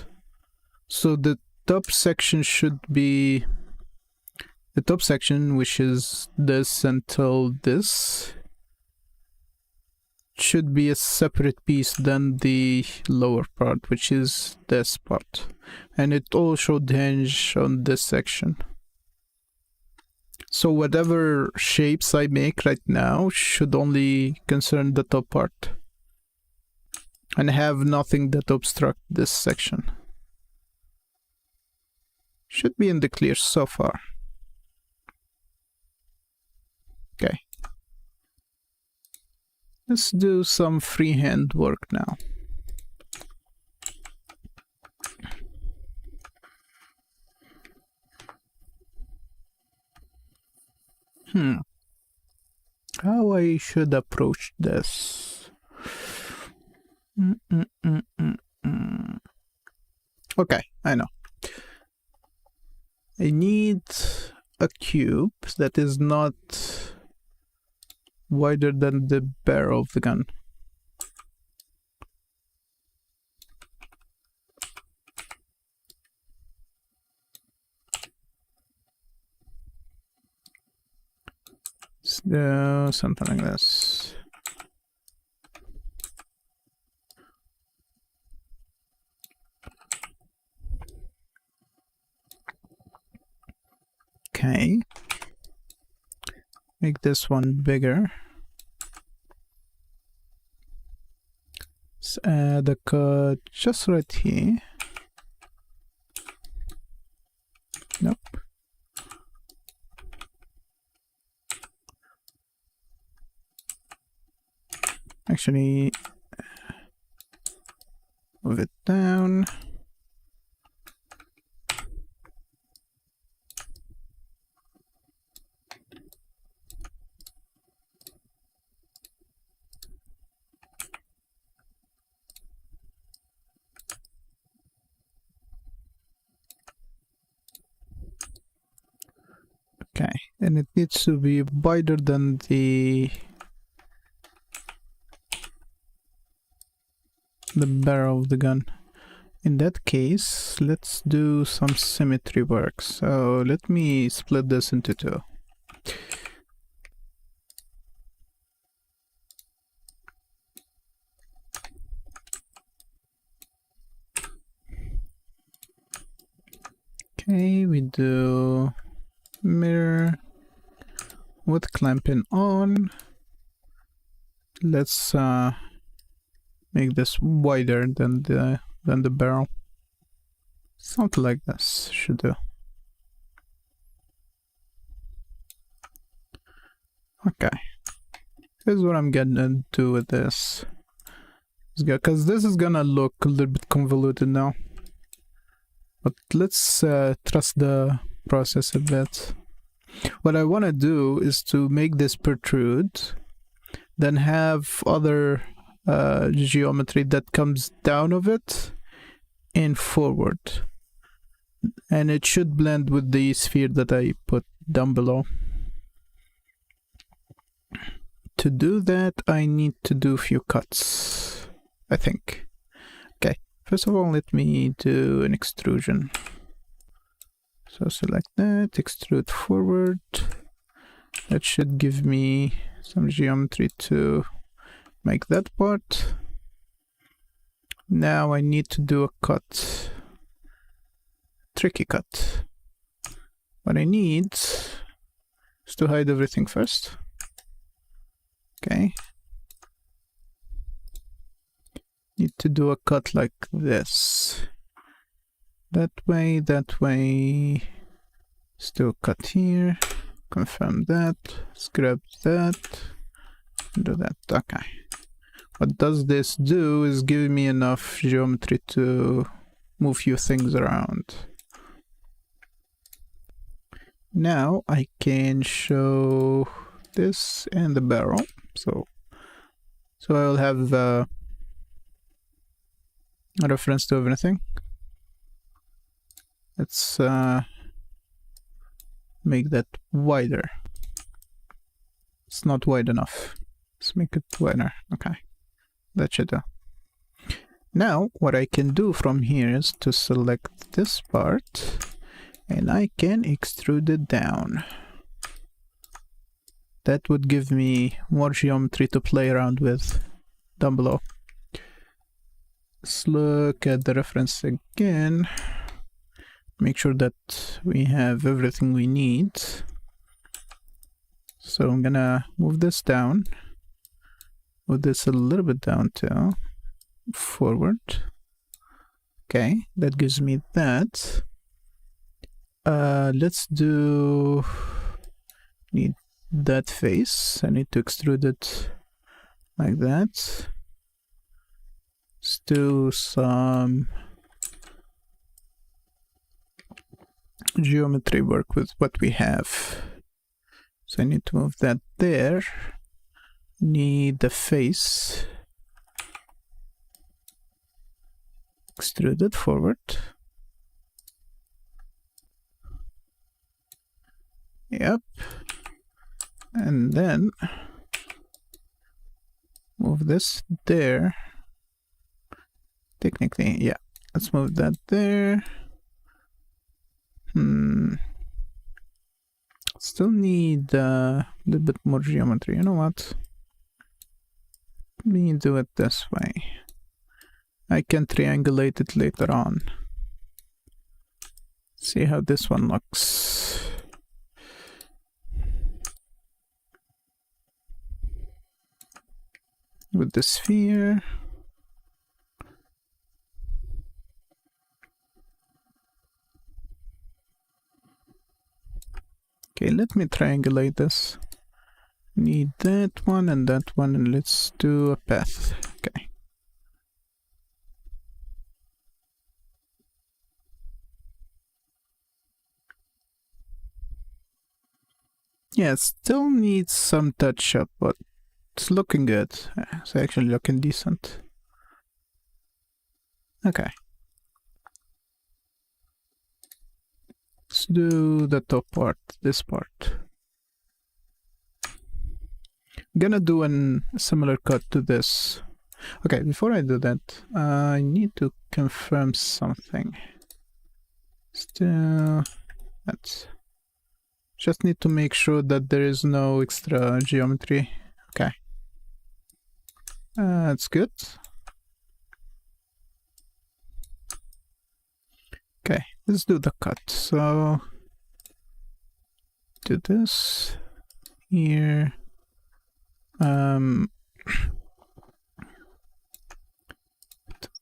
A: So the top section should be the top section, which is this until this, should be a separate piece than the lower part, which is this part, and it all should hinge on this section. So whatever shapes I make right now should only concern the top part and have nothing that obstruct this section. Should be in the clear so far. Okay. Let's do some freehand work now. How I should approach this? Okay, I know. I need a cube that is not wider than the barrel of the gun. Let's do something like this. Okay. Make this one bigger. Let's add a cut just right here. Nope. Actually, move it down. Okay, and it needs to be wider than the barrel of the gun. In that case, let's do some symmetry work. So let me split this into two. Okay, we do mirror with clamping on. Let's make this wider than the barrel. Something like this should do. Okay. Here's what I'm gonna do with this. Because this is gonna look a little bit convoluted now. But let's trust the process a bit. What I want to do is to make this protrude, then have other geometry that comes down of it and forward, and it should blend with the sphere that I put down below. To do that, I need to do a few cuts, I think. Okay, first of all, let me do an extrusion. So select that, extrude forward. That should give me some geometry to make that part. Now I need to do a cut. Tricky cut. What I need is to hide everything first. Okay. Need to do a cut like this. That way, that way. Let's do a cut here. Confirm that. Scrap that. Do that. Okay. What does this do is give me enough geometry to move few things around. Now I can show this and the barrel. So I'll have a reference to everything. Let's make that wider. It's not wide enough. Let's make it wider. Okay, that should do. Now what I can do from here is to select this part and I can extrude it down. That would give me more geometry to play around with down below. Let's look at the reference again. Make sure that we have everything we need. So I'm gonna move this down. Move this a little bit down too. Forward. Okay, that gives me that. Let's do... need that face. I need to extrude it like that. Let's do some geometry work with what we have. So I need to move that there. Need the face. Extrude it forward. Yep. And then move this there. Technically, yeah. Let's move that there. Still need a little bit more geometry. You know what? Let me do it this way. I can triangulate it later on. See how this one looks. With the sphere. Okay, let me triangulate this. Need that one, and let's do a path. Okay. Yeah, it still needs some touch up, but it's looking good. It's actually looking decent. Okay. Let's do the top part, this part. I'm gonna do a similar cut to this. Okay, before I do that, I need to confirm something. Let's do that. Just need to make sure that there is no extra geometry. Okay. That's good. Okay, let's do the cut. So, do this here.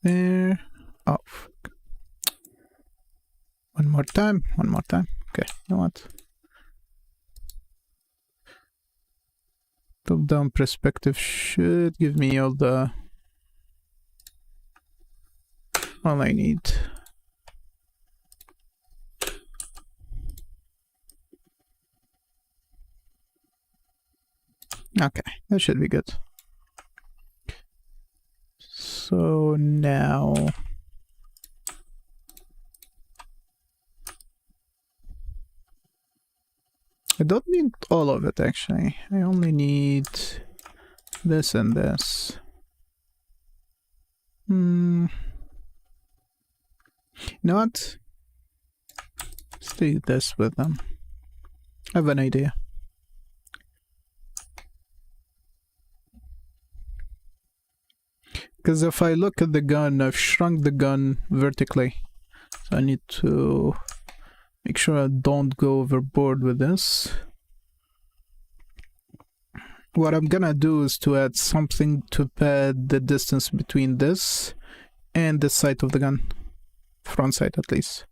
A: There. Oh, one more time. Okay, you know what? Top-down perspective should give me all I need. Okay, that should be good. So now I don't need all of it actually. I only need this and this. You know what? Let's do this with them. I have an idea. Because if I look at the gun, I've shrunk the gun vertically. So I need to make sure I don't go overboard with this. what I'm gonna do is to add something to pad the distance between this and the sight of the gun. Front sight, at least.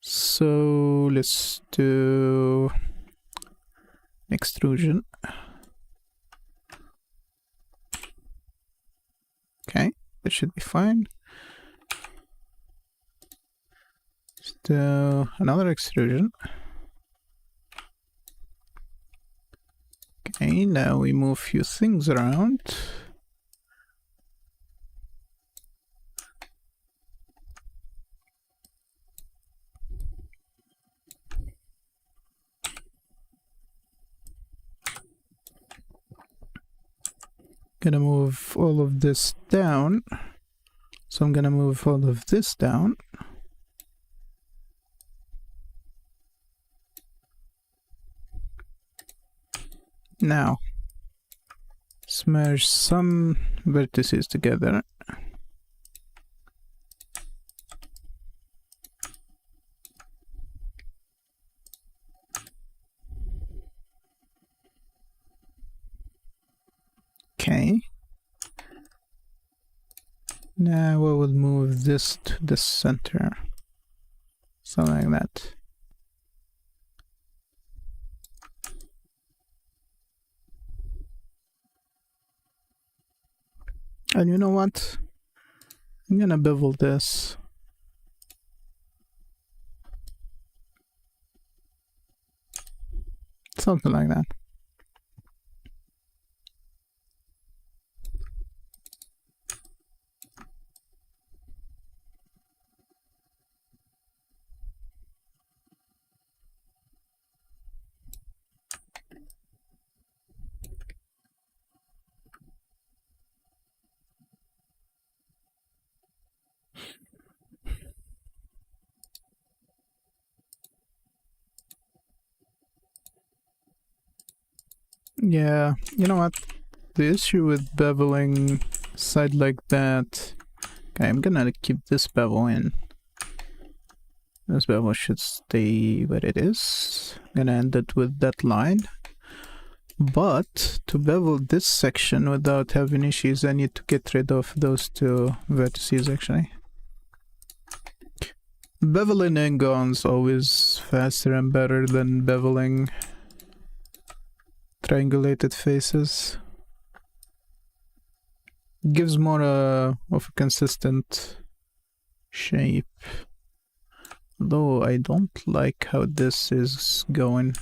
A: So let's do extrusion. Okay, that should be fine. Let's do another extrusion. Okay, now we move a few things around. Gonna move all of this down. So I'm gonna move all of this down. Now, smash some vertices together. Okay. Now we will move this to the center. Something like that. And you know what? I'm gonna bevel this. Something like that. Yeah, you know what? The issue with beveling side like that... Okay, I'm gonna keep this bevel in. This bevel should stay where it is. I'm gonna end it with that line. But to bevel this section without having issues, I need to get rid of those two vertices actually. Beveling in guns always faster and better than beveling triangulated faces. Gives more of a consistent shape. Though I don't like how this is going.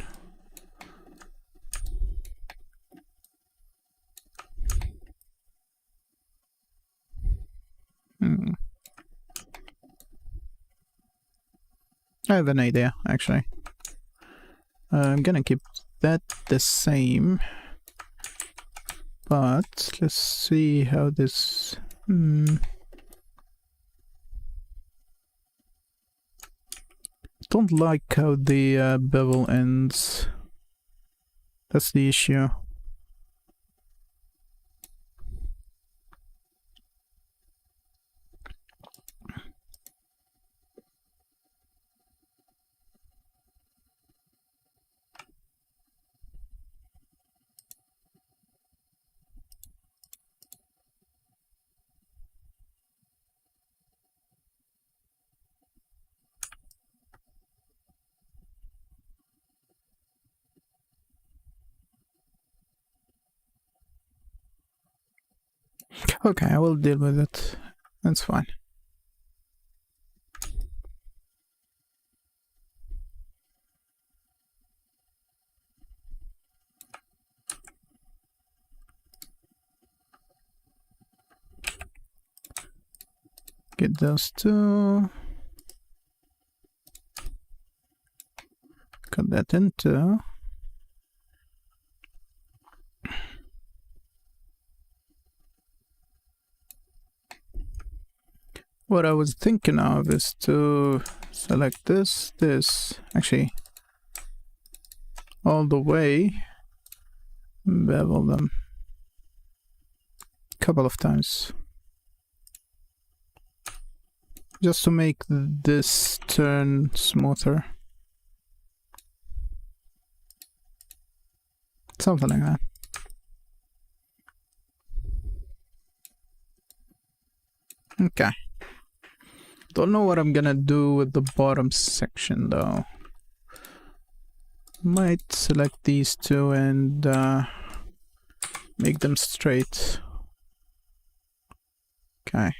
A: I have an idea, actually. I'm gonna keep that the same. But let's see how this... Don't like how the bevel ends. That's the issue. Okay, I will deal with it. That's fine. Get those two. Cut that into. What I was thinking of is to select this, actually, all the way, bevel them a couple of times. Just to make this turn smoother. Something like that. Okay. Don't know what I'm gonna do with the bottom section though. Might select these two and make them straight. Okay.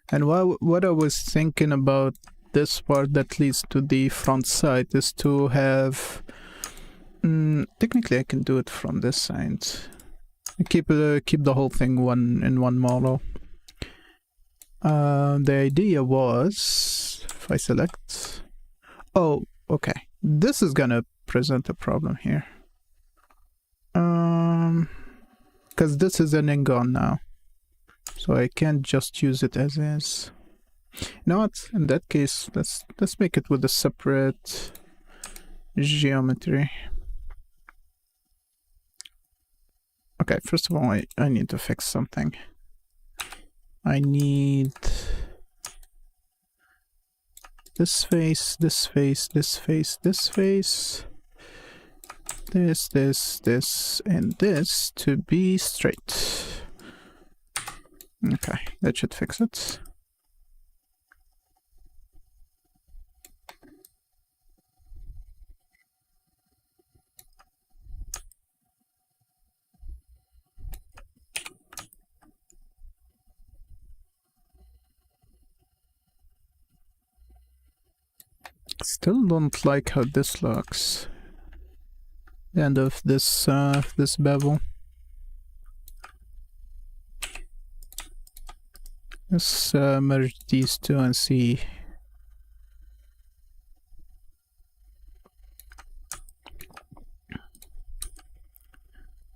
A: And what I was thinking about this part that leads to the front side is to have... technically I can do it from this side. Keep the whole thing in one model. The idea was... if I select... oh, okay. This is gonna present a problem here. Because this is an ingon now. So I can't just use it as is. You know what? In that case, let's make it with a separate geometry. Okay, first of all, I need to fix something. I need this face, this face, this face, this face, this, and this to be straight. Okay, that should fix it. Still don't like how this looks. The end of this this bevel. Let's merge these two and see.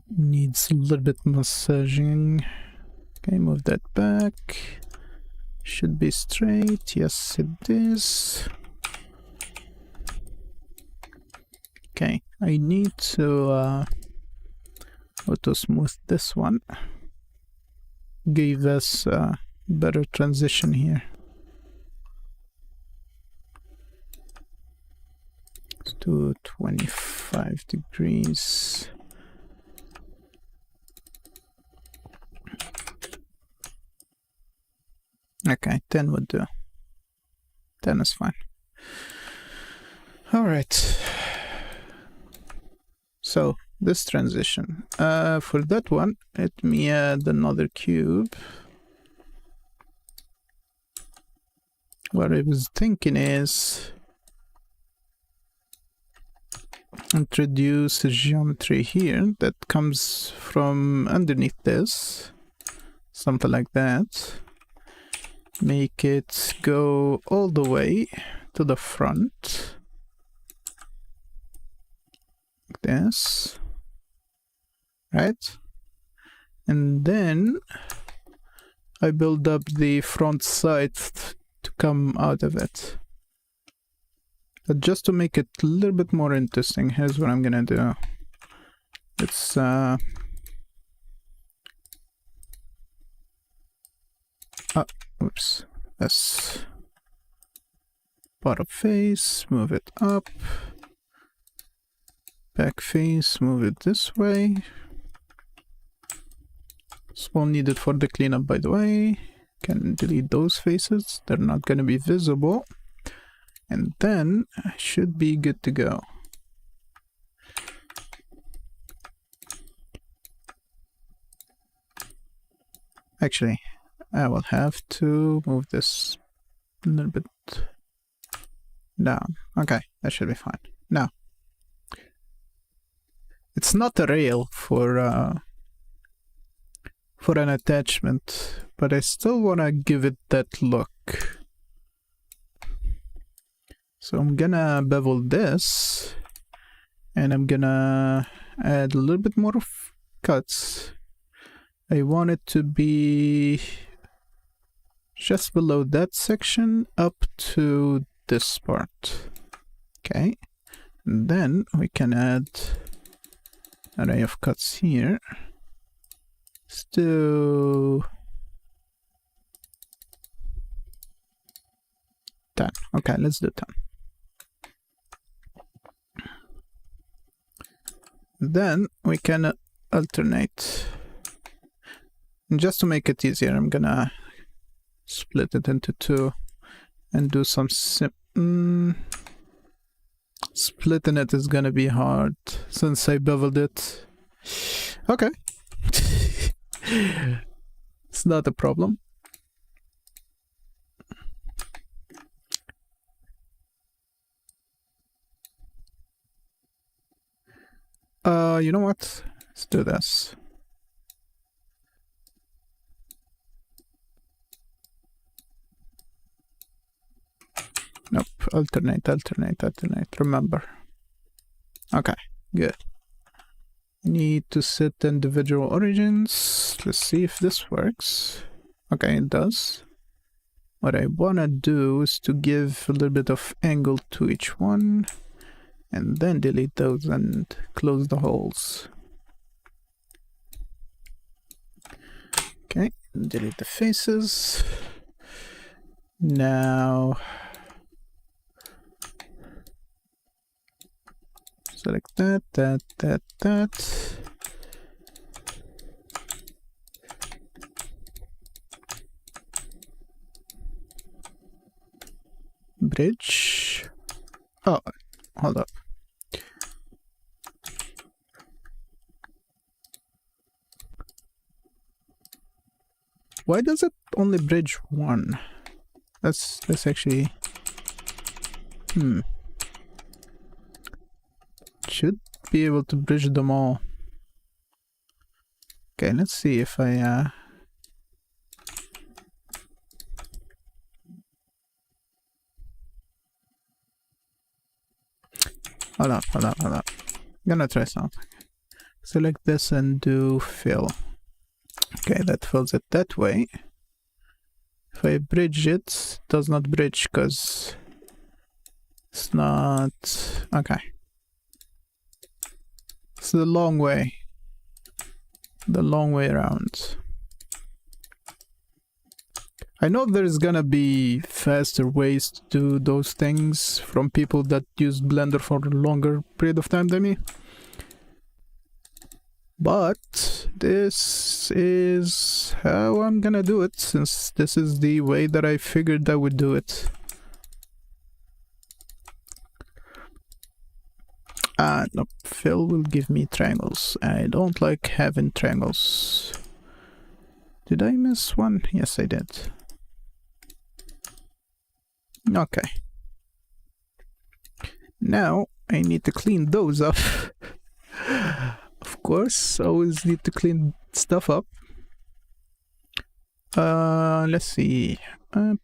A: Needs a little bit massaging. Okay, move that back. Should be straight. Yes, it is. Okay, I need to auto smooth this one. Give us better transition here. Let's do 25 degrees. Okay, 10 would do. 10 is fine. All right. So this transition, for that one, let me add another cube. What I was thinking is introduce a geometry here that comes from underneath this, something like that. Make it go all the way to the front. Like this. Right? And then I build up the front side to come out of it. But just to make it a little bit more interesting, here's what I'm gonna do. It's oops. Yes. Bottom face, move it up. Back face, move it this way. Small needed for the cleanup, by the way. Can delete those faces, they're not gonna be visible. And then I should be good to go. Actually, I will have to move this a little bit down. Okay, that should be fine. Now, it's not a rail for an attachment, but I still want to give it that look. So I'm gonna bevel this, and I'm gonna add a little bit more of cuts. I want it to be just below that section up to this part. Okay, and then we can add an array of cuts here. Let's do 10. Okay, let's do 10. Then we can alternate. And just to make it easier, I'm gonna split it into two and do some splitting it is gonna be hard since I beveled it. Okay. It's not a problem. You know what? Let's do this. Nope. Alternate. Remember. Okay. Good. Need to set individual origins. Let's see if this works. Okay, it does. What I wanna do is to give a little bit of angle to each one, and then delete those and close the holes. Okay, delete the faces. Now select that. Bridge. Oh, hold up. Why does it only bridge one? That's actually should be able to bridge them all. Okay, let's see if I hold up. I'm gonna try something. Select this and do fill. Okay, that fills it that way. If I bridge it, it does not bridge because it's not okay. It's the long way around. I know there's gonna be faster ways to do those things from people that use Blender for a longer period of time than me. But this is how I'm gonna do it, since this is the way that I figured I would do it. Nope, fill will give me triangles. I don't like having triangles. Did I miss one? Yes, I did. Okay. Now I need to clean those up. Of course, always need to clean stuff up. Let's see. Let's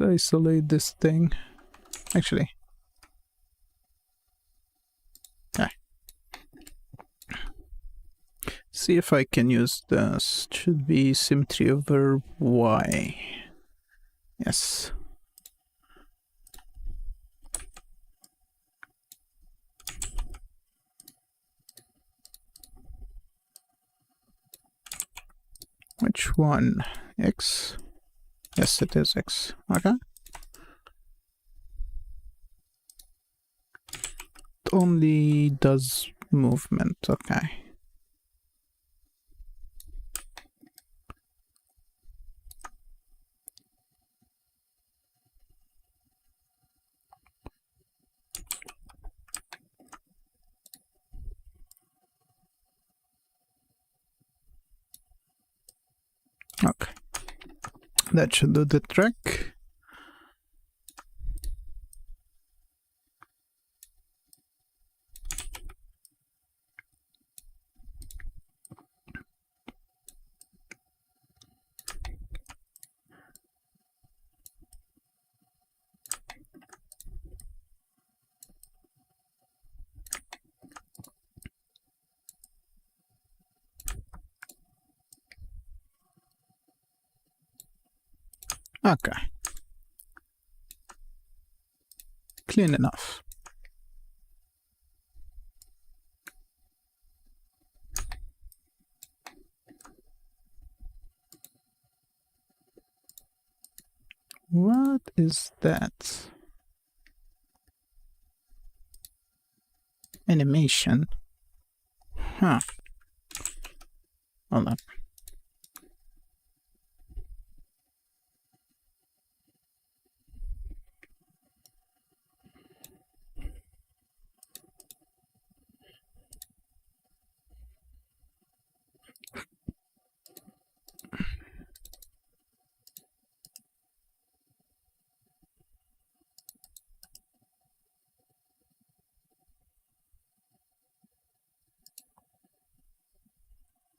A: isolate this thing. Actually. Okay. See if I can use this. Should be symmetry over Y. Yes. Which one? X? Yes, it is X. Okay. It only does movement. Okay. Okay. That should do the trick. Okay. Clean enough. What is that? Animation. Huh. Hold on.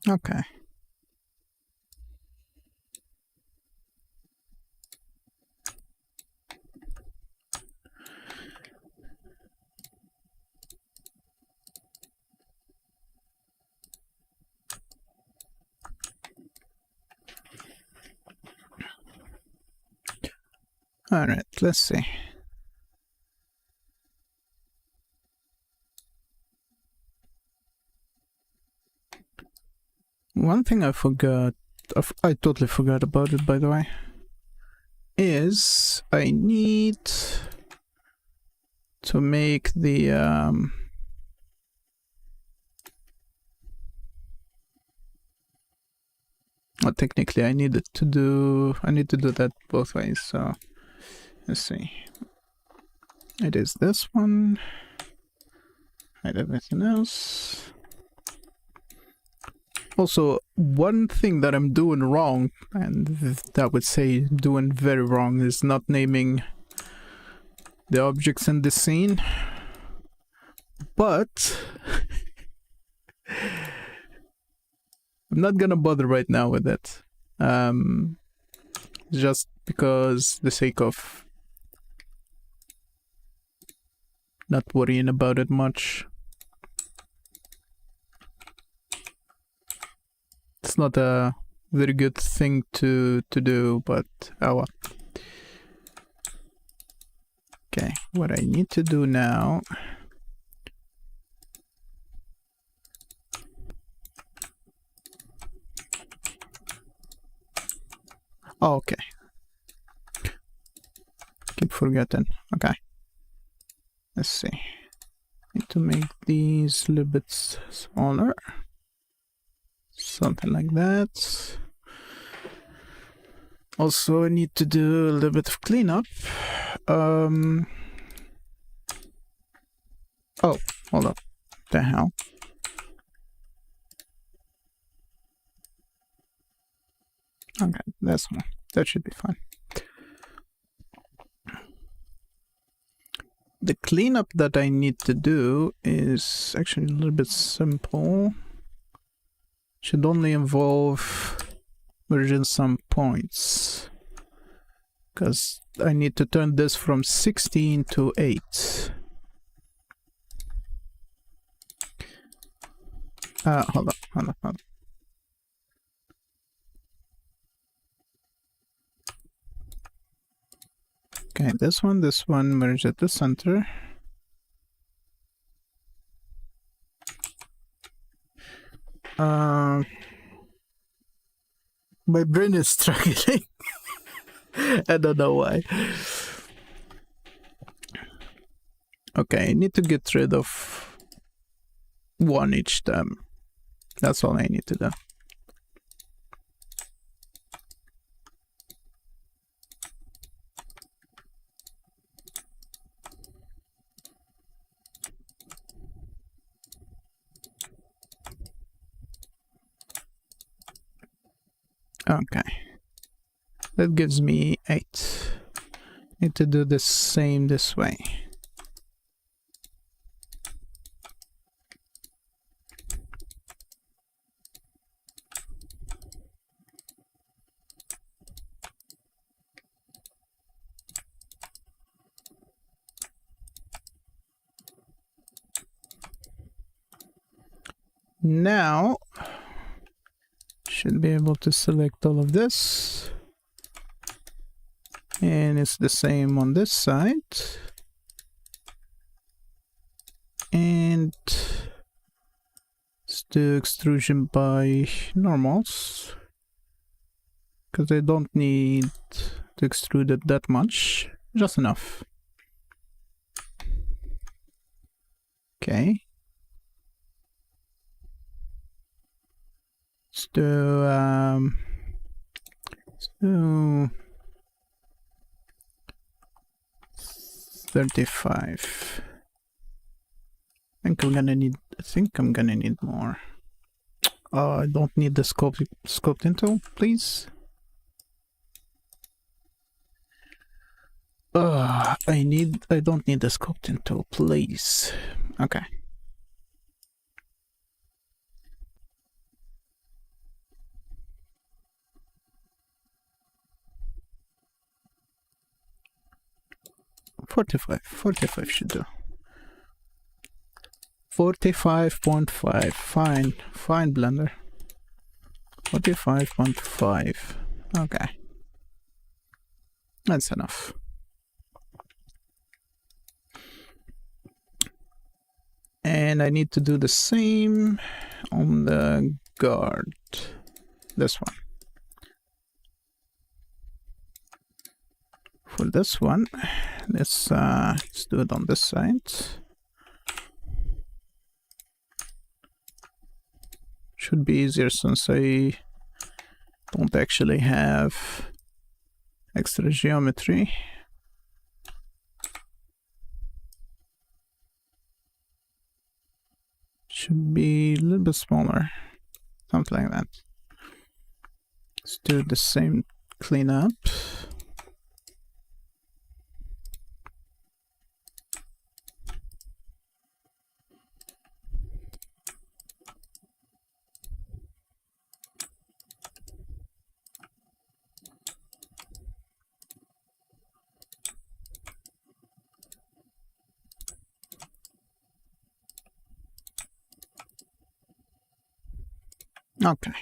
A: Okay. All right, let's see. One thing I forgot, I totally forgot about it, by the way, is I need to make the well, technically I need to do that both ways, so let's see. It is this one. Hide everything else. Also, one thing that I'm doing wrong, and that would say doing very wrong, is not naming the objects in this scene. But I'm not gonna bother right now with it. Just because the sake of not worrying about it much. It's not a very good thing to do, but oh well. Okay, what I need to do now. Oh, okay. Keep forgetting. Okay. Let's see. Need to make these a little bit smaller. Something like that. Also, I need to do a little bit of cleanup. Oh, hold up. The hell? Okay, that's one. That should be fine. The cleanup that I need to do is actually a little bit simple. Should only involve merging some points. Because I need to turn this from 16 to 8. Hold on. Okay, this one merge at the center. My brain is struggling. I don't know why. Okay, I need to get rid of one each time. That's all I need to do. Okay. That gives me 8. Need to do the same this way. Now, should be able to select all of this. And it's the same on this side. And let's do extrusion by normals. Because I don't need to extrude it that much. Just enough. Okay. Let's do so 35. I think I'm gonna need more. I don't need the sculpting tool, please. I don't need the sculpting tool, please. Okay. Forty-five should do. 45.5. Fine, Blender. 45.5. Okay. That's enough. And I need to do the same on the guard. This one. For this one, let's do it on this side. Should be easier since I don't actually have extra geometry. Should be a little bit smaller, something like that. Let's do the same cleanup. Okay.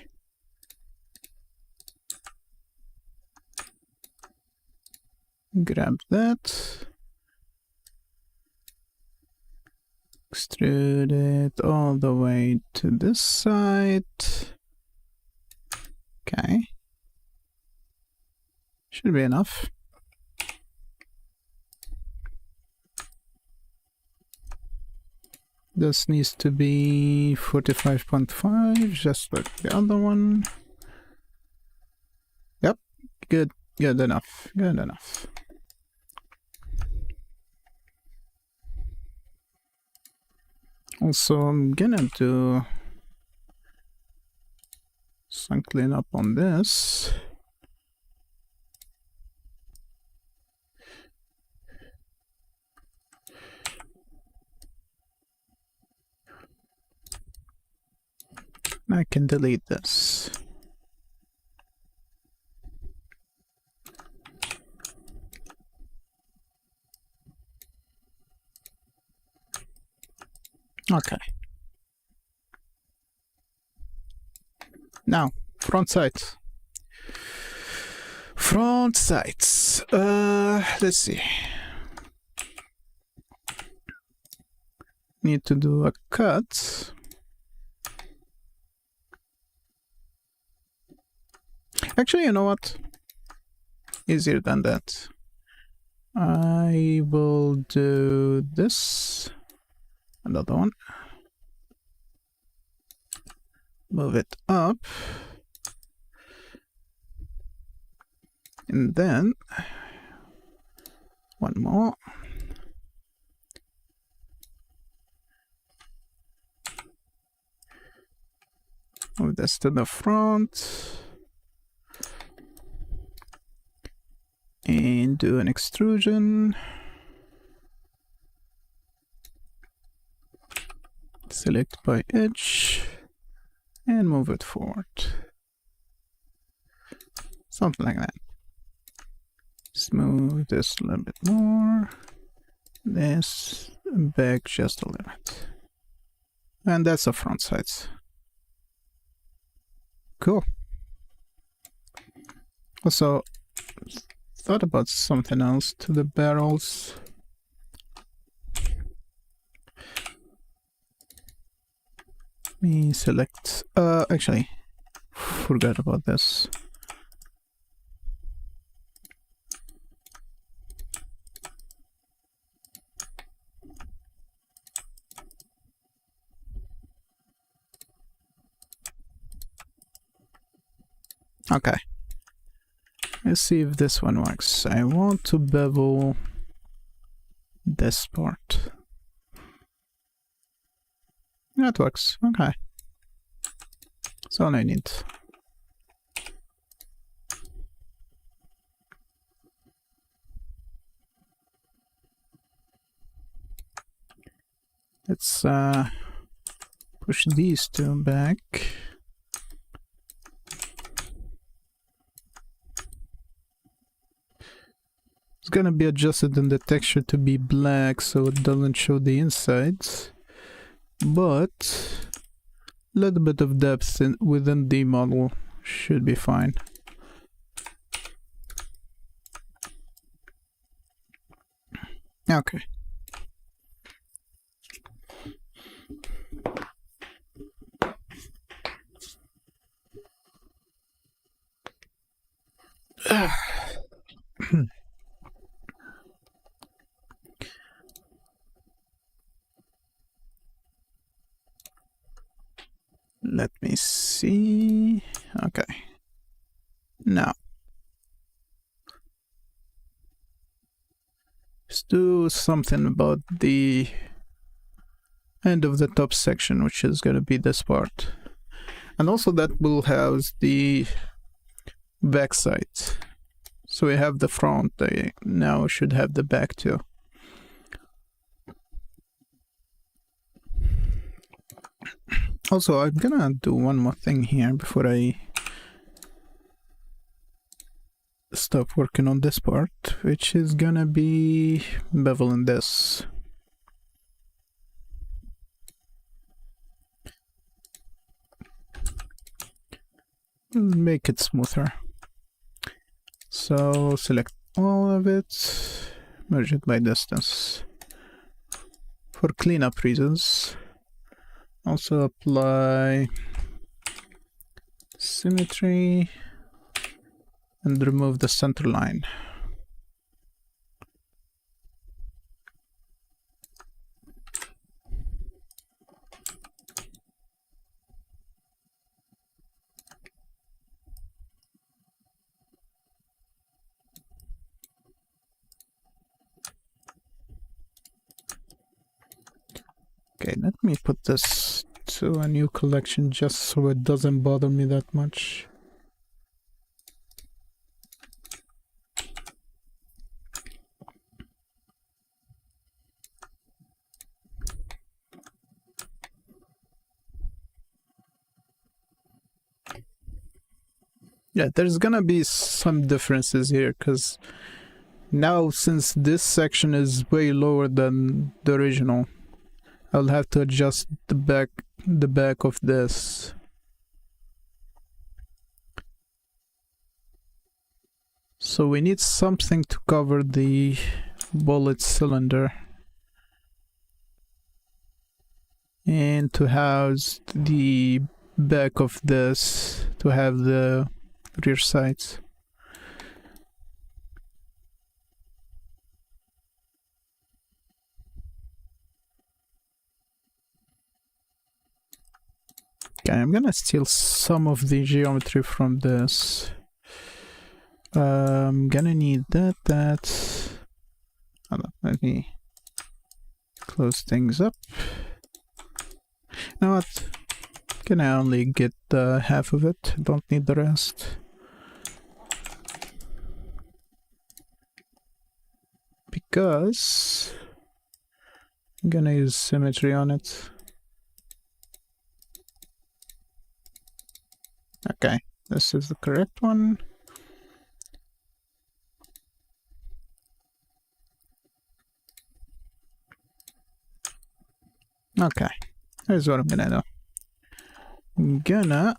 A: Grab that. Extrude it all the way to this side. Okay. Should be enough. This needs to be 45.5, just like the other one. Yep, good enough, good enough. Also, I'm gonna do some cleanup on this. I can delete this. Okay. Now, front sights. Front sights. Let's see. Need to do a cut. Actually, you know what? Easier than that. I will do this. Another one. Move it up. And then one more. Move this to the front. And do an extrusion. Select by edge and move it forward. Something like that. Smooth this a little bit more. This back just a little bit. And that's the front sides. Cool. Also, thought about something else to the barrels. Let me select, actually, forgot about this. Okay. Let's see if this one works. I want to bevel this part. That works. Okay. That's all I need. Let's push these two back. It's gonna be adjusted in the texture to be black so it doesn't show the insides, but a little bit of depth within the model should be fine. Okay. Let me see. Okay. Now, let's do something about the end of the top section, which is going to be this part. And also that will house the back side. So we have the front, they now should have the back too. Also, I'm gonna do one more thing here before I stop working on this part, which is gonna be beveling this. Make it smoother. So select all of it, merge it by distance. For cleanup reasons, also apply symmetry and remove the center line. Okay, let me put this to a new collection just so it doesn't bother me that much. Yeah, there's gonna be some differences here because now since this section is way lower than the original, I'll have to adjust the back of this. So we need something to cover the bullet cylinder and to house the back of this to have the rear sights. Okay, I'm gonna steal some of the geometry from this. I'm gonna need that. Hold on, let me close things up. You know what? Can I only get half of it? Don't need the rest. Because I'm gonna use symmetry on it. Okay, this is the correct one. Okay, here's what I'm gonna do. I'm gonna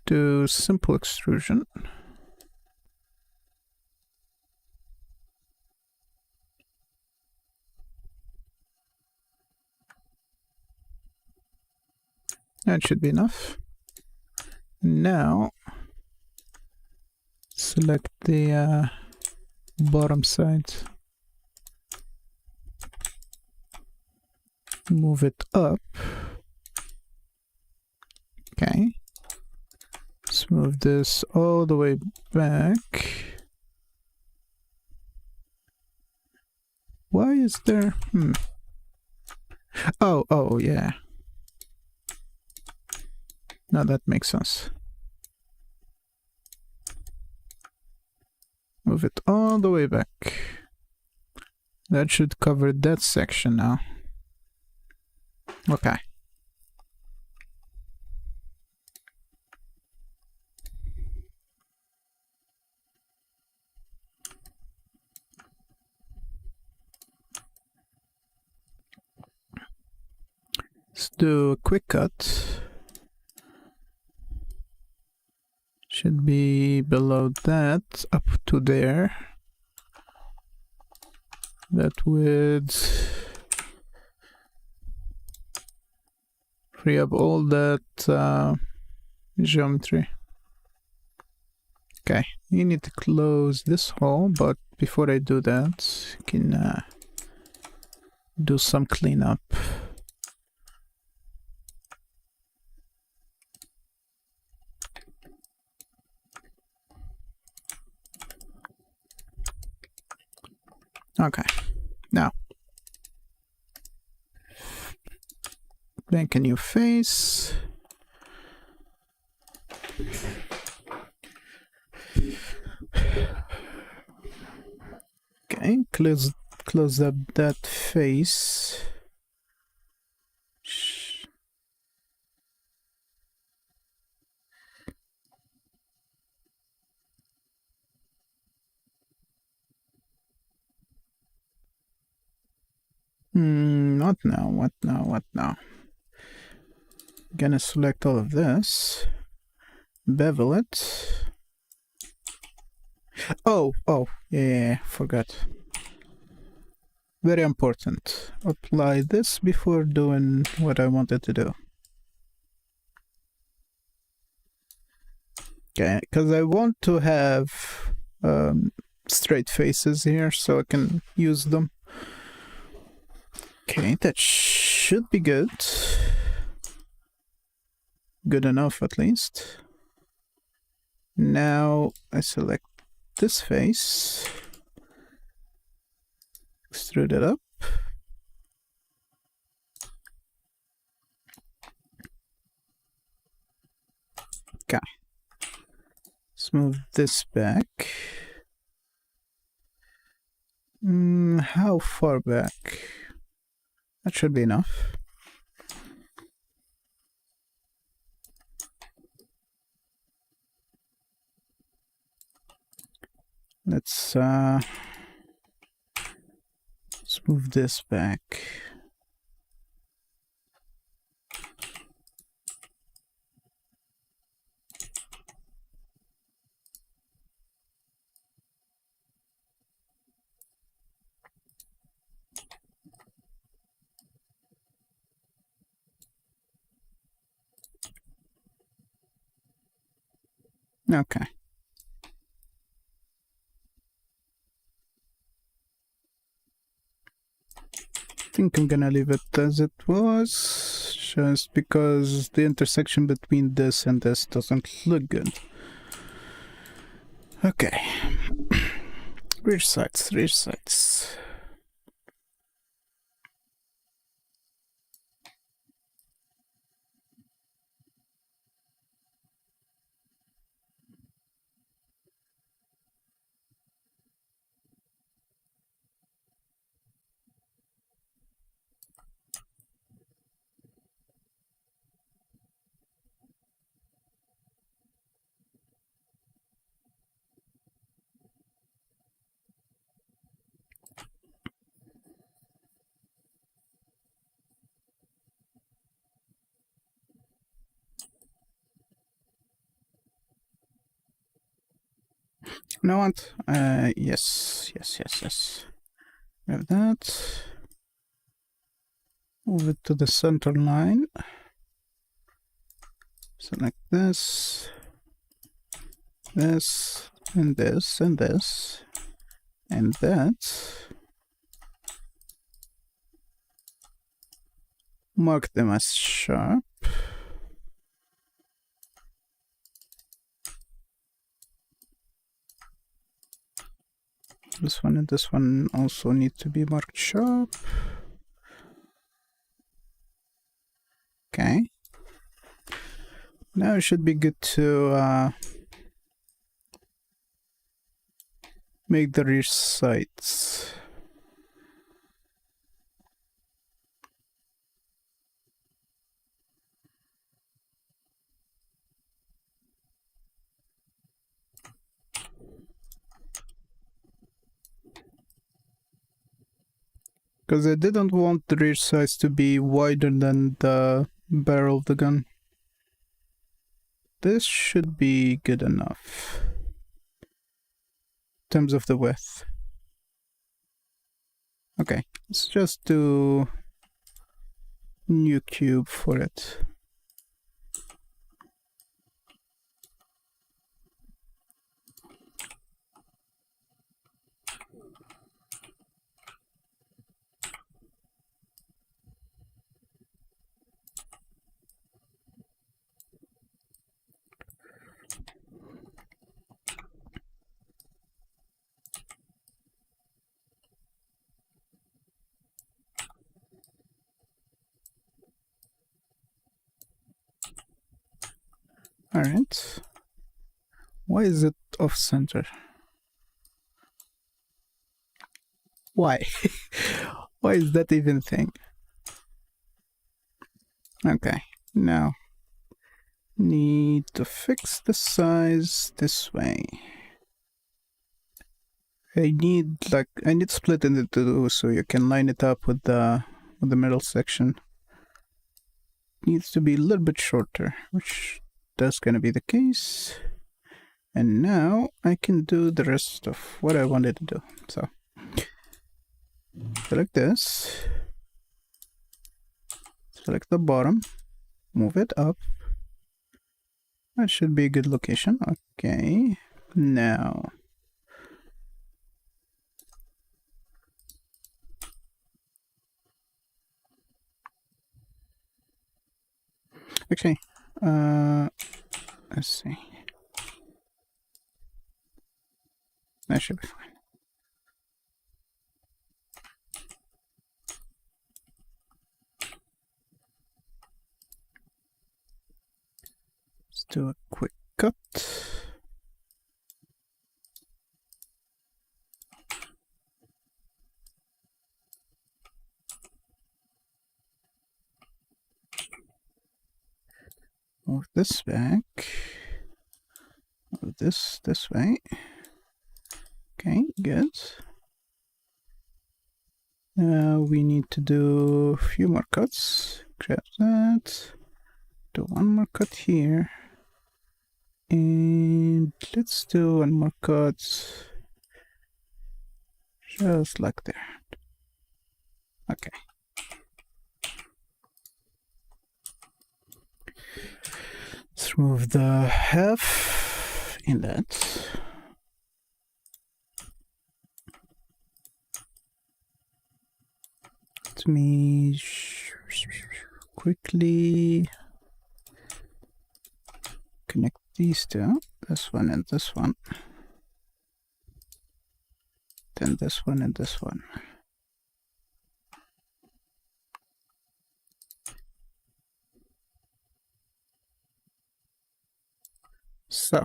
A: do simple extrusion. That should be enough. Now, select the bottom side. Move it up. Okay. Let's move this all the way back. Why is there... Oh, yeah. No, that makes sense. Move it all the way back. That should cover that section now. Okay. Let's do a quick cut. Should be below that, up to there. That would free up all that geometry. Okay, you need to close this hole, but before I do that, I can do some cleanup. Okay, now make a new face. Okay, close up that face. What now? What now? What now? Gonna select all of this, bevel it. Oh, yeah, forgot. Very important. Apply this before doing what I wanted to do. Okay, because I want to have straight faces here so I can use them. Okay, that should be good. Good enough, at least. Now I select this face, extrude it up. Okay. Let's move this back. How far back? That should be enough. Let's move this back. Okay. I think I'm gonna leave it as it was, just because the intersection between this and this doesn't look good. Okay. Rear sights, rear sights. You know what? Yes. We have that. Move it to the center line. Select this, this, and this, and this, and that. Mark them as sharp. This one and this one also need to be marked sharp. Okay. Now it should be good to make the rear sights. Because I didn't want the rear sights to be wider than the barrel of the gun. This should be good enough in terms of the width. Okay, let's just do new cube for it. Alright. Why is it off center? Why? Why is that even thing? Okay, now need to fix the size this way. I need split it into two so you can line it up with the middle section. Needs to be a little bit shorter, which that's gonna be the case. And now I can do the rest of what I wanted to do. So select this, select the bottom, move it up. That should be a good location. Okay, now okay, let's see. That should be fine. Let's do a quick cut. Move this back. Move this way. Okay, good. Now we need to do a few more cuts. Grab that. Do one more cut here. And let's do one more cut. Just like there. Okay. Let's remove the half in that. Let me quickly connect these two, this one and this one, then this one and this one. So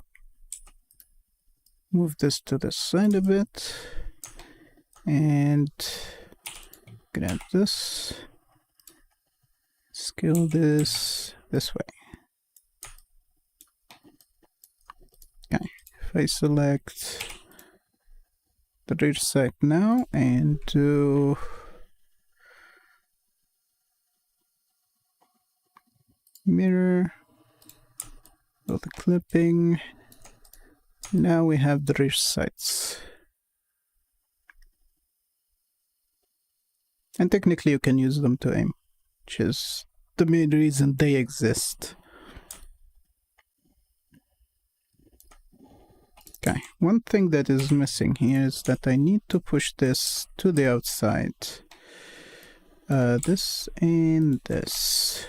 A: move this to the side a bit and grab this, scale this way. Okay, if I select the rear sight now and do mirror, all the clipping, now we have the rear sights. And technically you can use them to aim, which is the main reason they exist. Okay, one thing that is missing here is that I need to push this to the outside. This and this.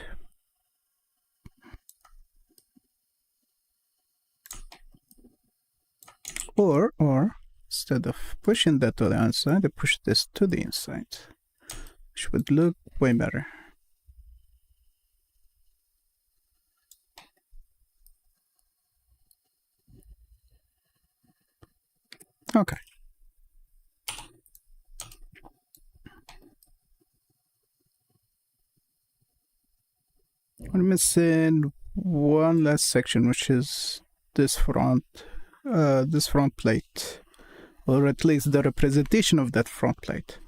A: Or instead of pushing that to the outside, I push this to the inside, which would look way better. Okay. We're missing one last section, which is this front plate, or at least the representation of that front plate.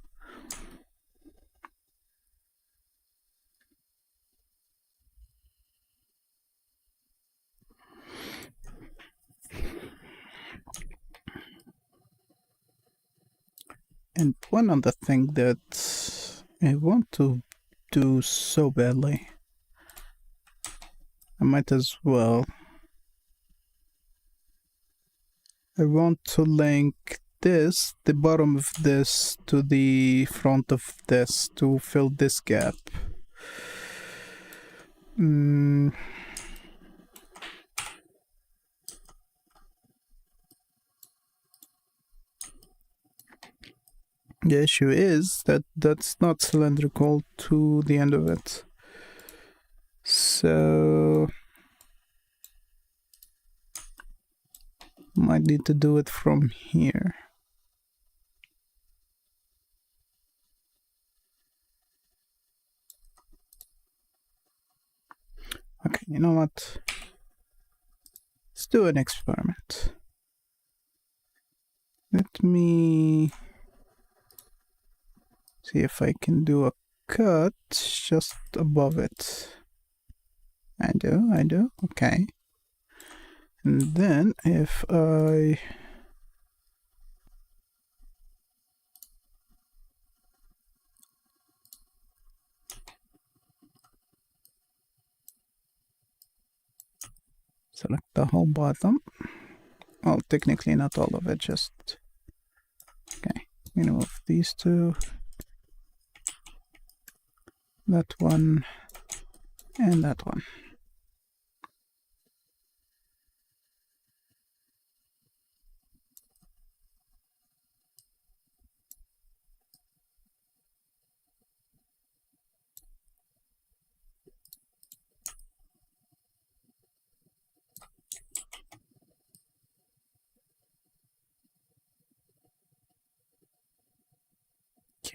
A: And one other thing that I want to do so badly, I might as well. I want to link this, the bottom of this, to the front of this to fill this gap. The issue is that that's not cylindrical to the end of it. So might need to do it from here. Okay, you know what? Let's do an experiment. Let me see if I can do a cut just above it. I do, okay. And then if I select the whole bottom, well, technically not all of it, just, okay, remove these two, that one, and that one.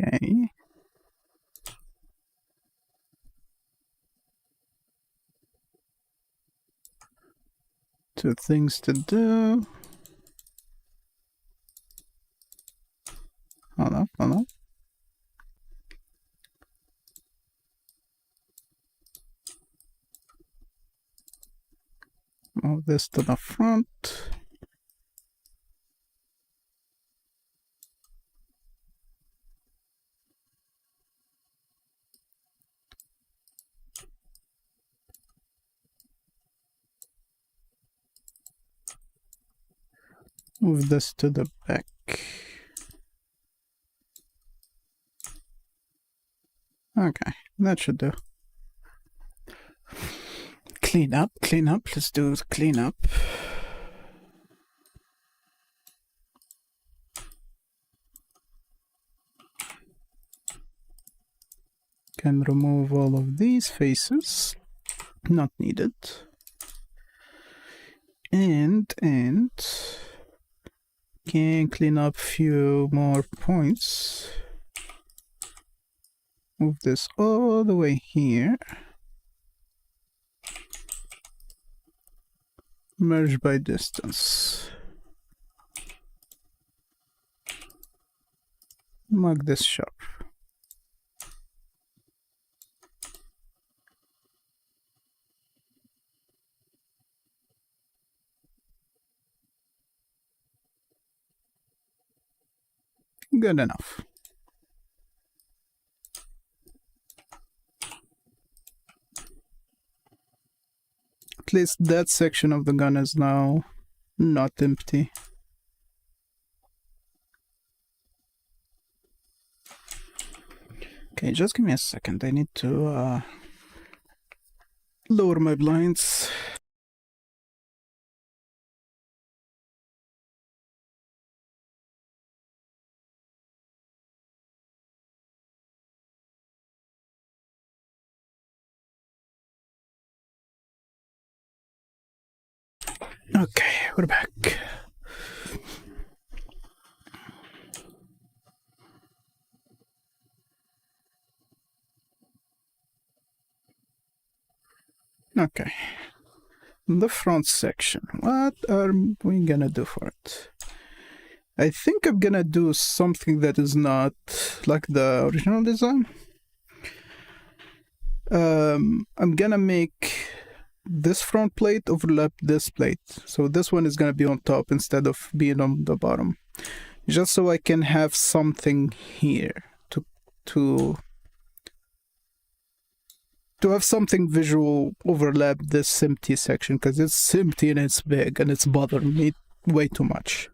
A: Okay. Two things to do. Hold up. Move this to the front. Move this to the back. Okay, that should do. Clean up. Let's do clean up. Can remove all of these faces. Not needed. And can clean up few more points. Move this all the way here. Merge by distance. Mark this sharp. Good enough. At least that section of the gun is now not empty. Okay, just give me a second. I need to lower my blinds. Okay, we're back. Okay. The front section. What are we gonna do for it? I think I'm gonna do something that is not like the original design. I'm gonna make this front plate overlap this plate. So this one is gonna be on top instead of being on the bottom. Just so I can have something here to have something visual overlap this empty section, because it's empty and it's big and it's bothering me way too much.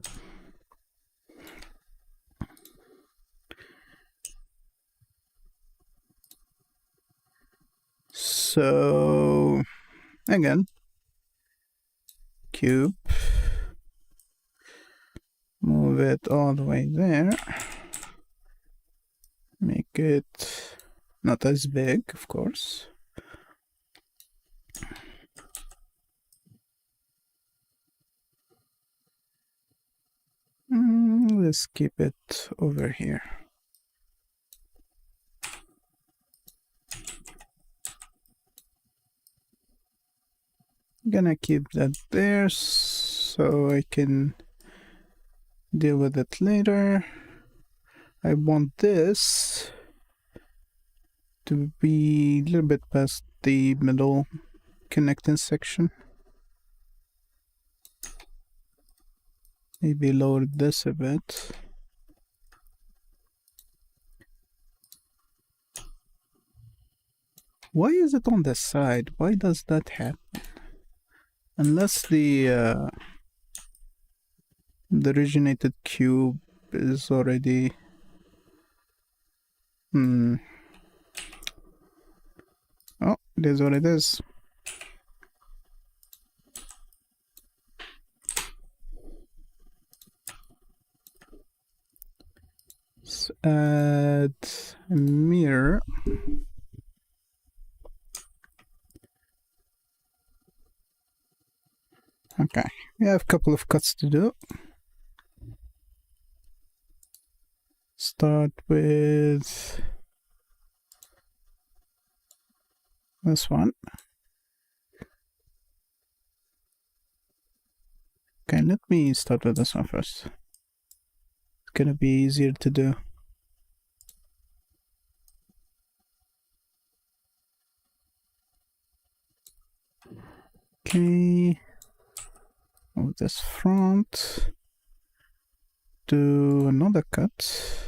A: So again, cube, move it all the way there, make it not as big, of course. Let's keep it over here. I'm gonna keep that there so I can deal with it later. I want this to be a little bit past the middle connecting section. Maybe lower this a bit. Why is it on the side? Why does that happen? Unless the originated cube is already... Oh, it is what it is. Let's add a mirror. Okay, we have a couple of cuts to do. Start with this one. Okay, let me start with this one first. It's gonna be easier to do. Okay, move this front. Do another cut.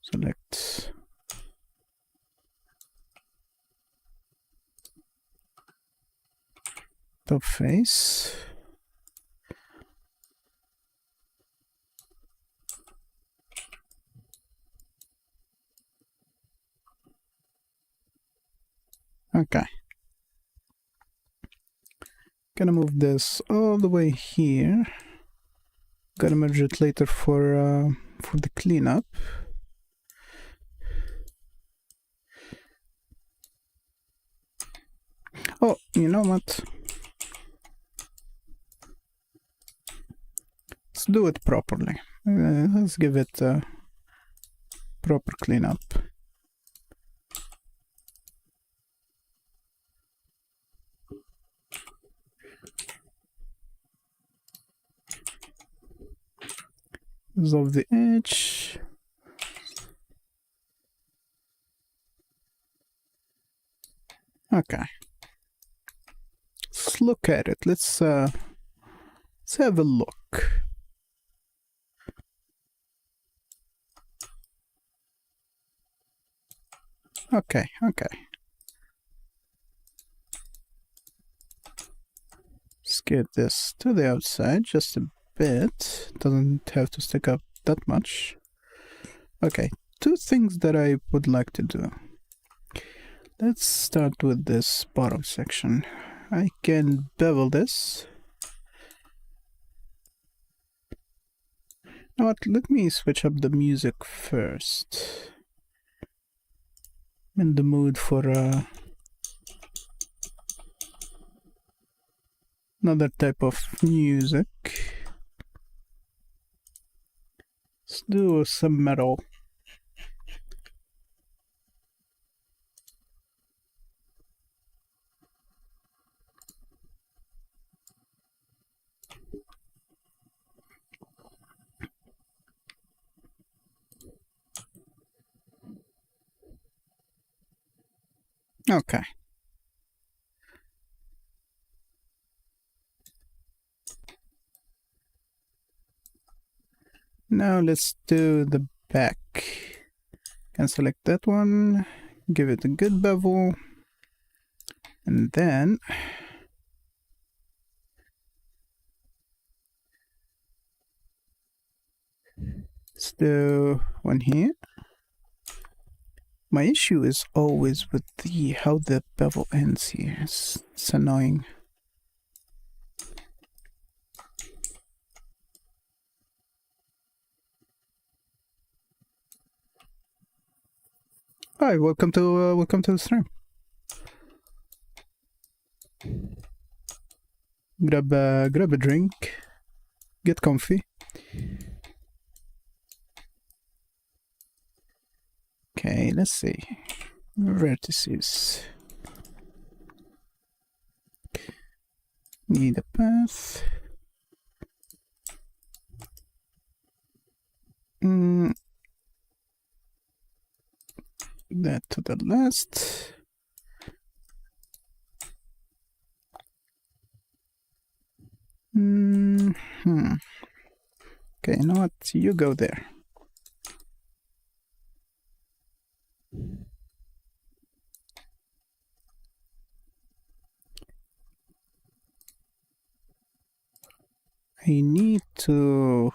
A: Select top face. Okay. Gonna move this all the way here. Gonna merge it later for the cleanup. Oh, you know what? Let's do it properly. Let's give it a proper cleanup. Resolve the edge. Okay. Let's look at it. Let's have a look. Okay. Let's get this to the outside just a bit. Doesn't have to stick up that much. Okay, two things that I would like to do. Let's start with this bottom section. I can bevel this. You know what, let me switch up the music first. I'm in the mood for Another type of music. Let's do some metal. Okay. Now let's do the back. Can select that one, give it a good bevel, and then let's do one here. My issue is always with how the bevel ends here. It's annoying. Hi, welcome to the stream. Grab a drink, get comfy. Okay, let's see. Vertices. Need a path. That to the last. Okay, you know what? You go there. I need to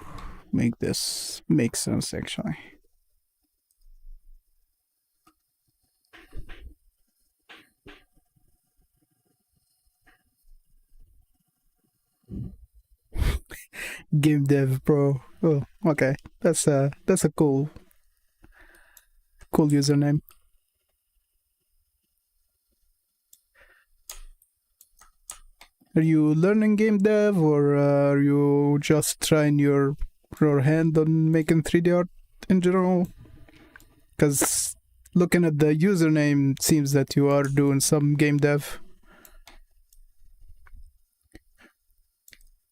A: make this make sense, actually. Game dev bro. Oh, okay. That's a cool username. Are you learning game dev, or are you just trying your hand on making 3D art in general? Because looking at the username, it seems that you are doing some game dev.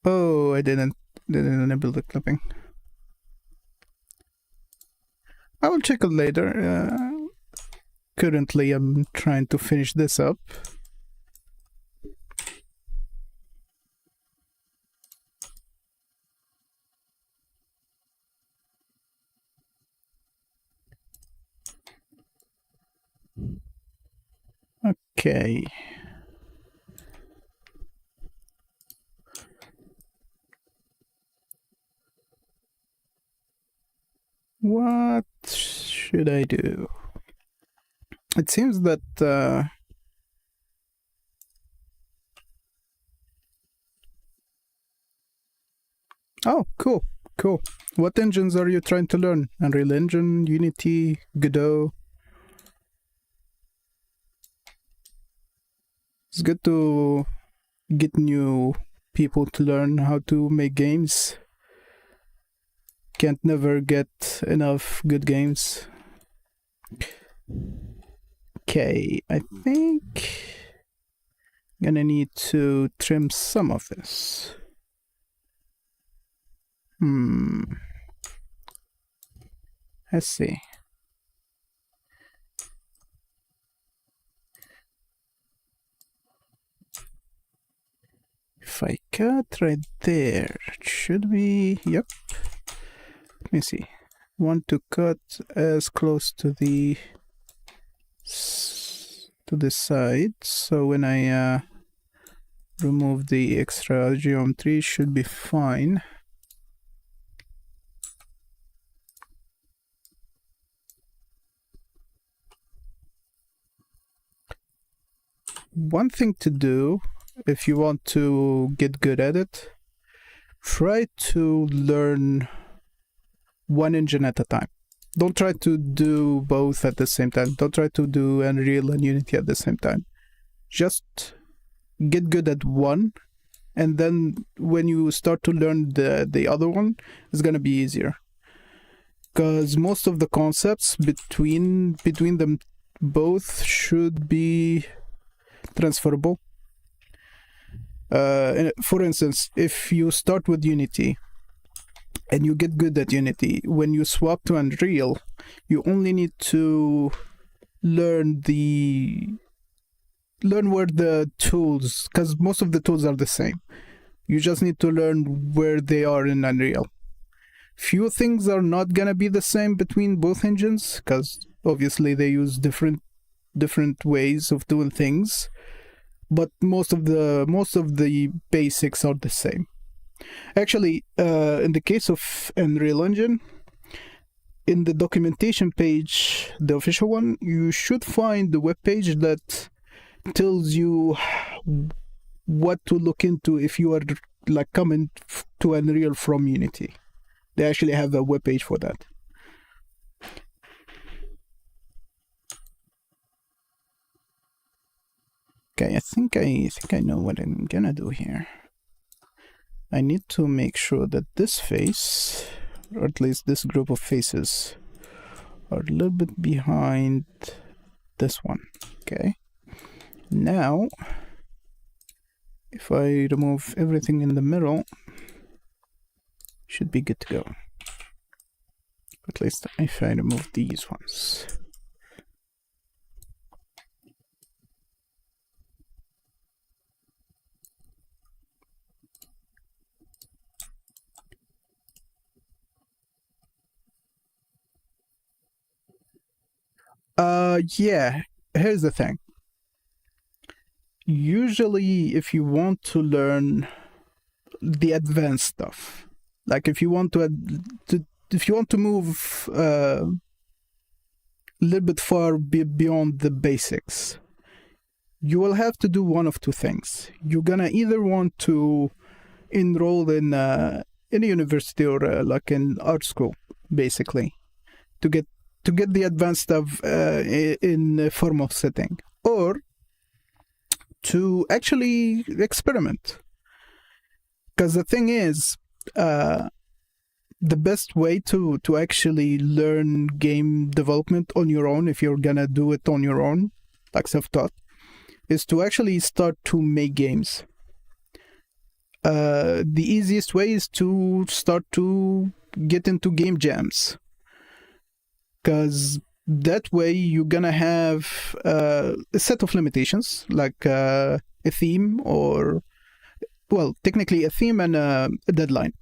A: Oh, I didn't enable the clipping. I will check it later. Currently, I'm trying to finish this up. Okay. What should I do? It seems that oh, cool. What engines are you trying to learn? Unreal Engine, Unity, Godot? It's good to get new people to learn how to make games. Can't never get enough good games. Okay, I think I'm gonna need to trim some of this. Let's see. If I cut right there, it should be, yep. Let me see. Want to cut as close to the side, so when I remove the extra geometry, it should be fine. One thing to do, if you want to get good at it, try to learn one engine at a time. Don't try to do both at the same time. Don't try to do Unreal and Unity at the same time. Just get good at one and then when you start to learn the other one, it's gonna be easier, because most of the concepts between them both should be transferable. For instance, if you start with Unity and you get good at Unity, when you swap to Unreal, you only need to learn where the tools, because most of the tools are the same. You just need to learn where they are in Unreal. Few things are not gonna be the same between both engines, because obviously they use different ways of doing things, but most of the basics are the same. Actually, in the case of Unreal Engine, in the documentation page, the official one, you should find the web page that tells you what to look into if you are like coming to Unreal from Unity. They actually have a web page for that. Okay, I think I know what I'm gonna do here. I need to make sure that this face, or at least this group of faces, are a little bit behind this one. Okay. Now, if I remove everything in the middle, should be good to go. At least if I remove these ones. Yeah, here's the thing. Usually, if you want to learn the advanced stuff, like if you want to move a little bit far beyond the basics, you will have to do one of two things. You're gonna either want to enroll in a university or like an art school, basically, to get the advanced stuff in a formal setting, or to actually experiment. Because the thing is, the best way to actually learn game development on your own, if you're gonna do it on your own, like self-taught, is to actually start to make games. The easiest way is to start to get into game jams, because that way you're gonna have a set of limitations, like a theme, or, well, technically a theme and a deadline.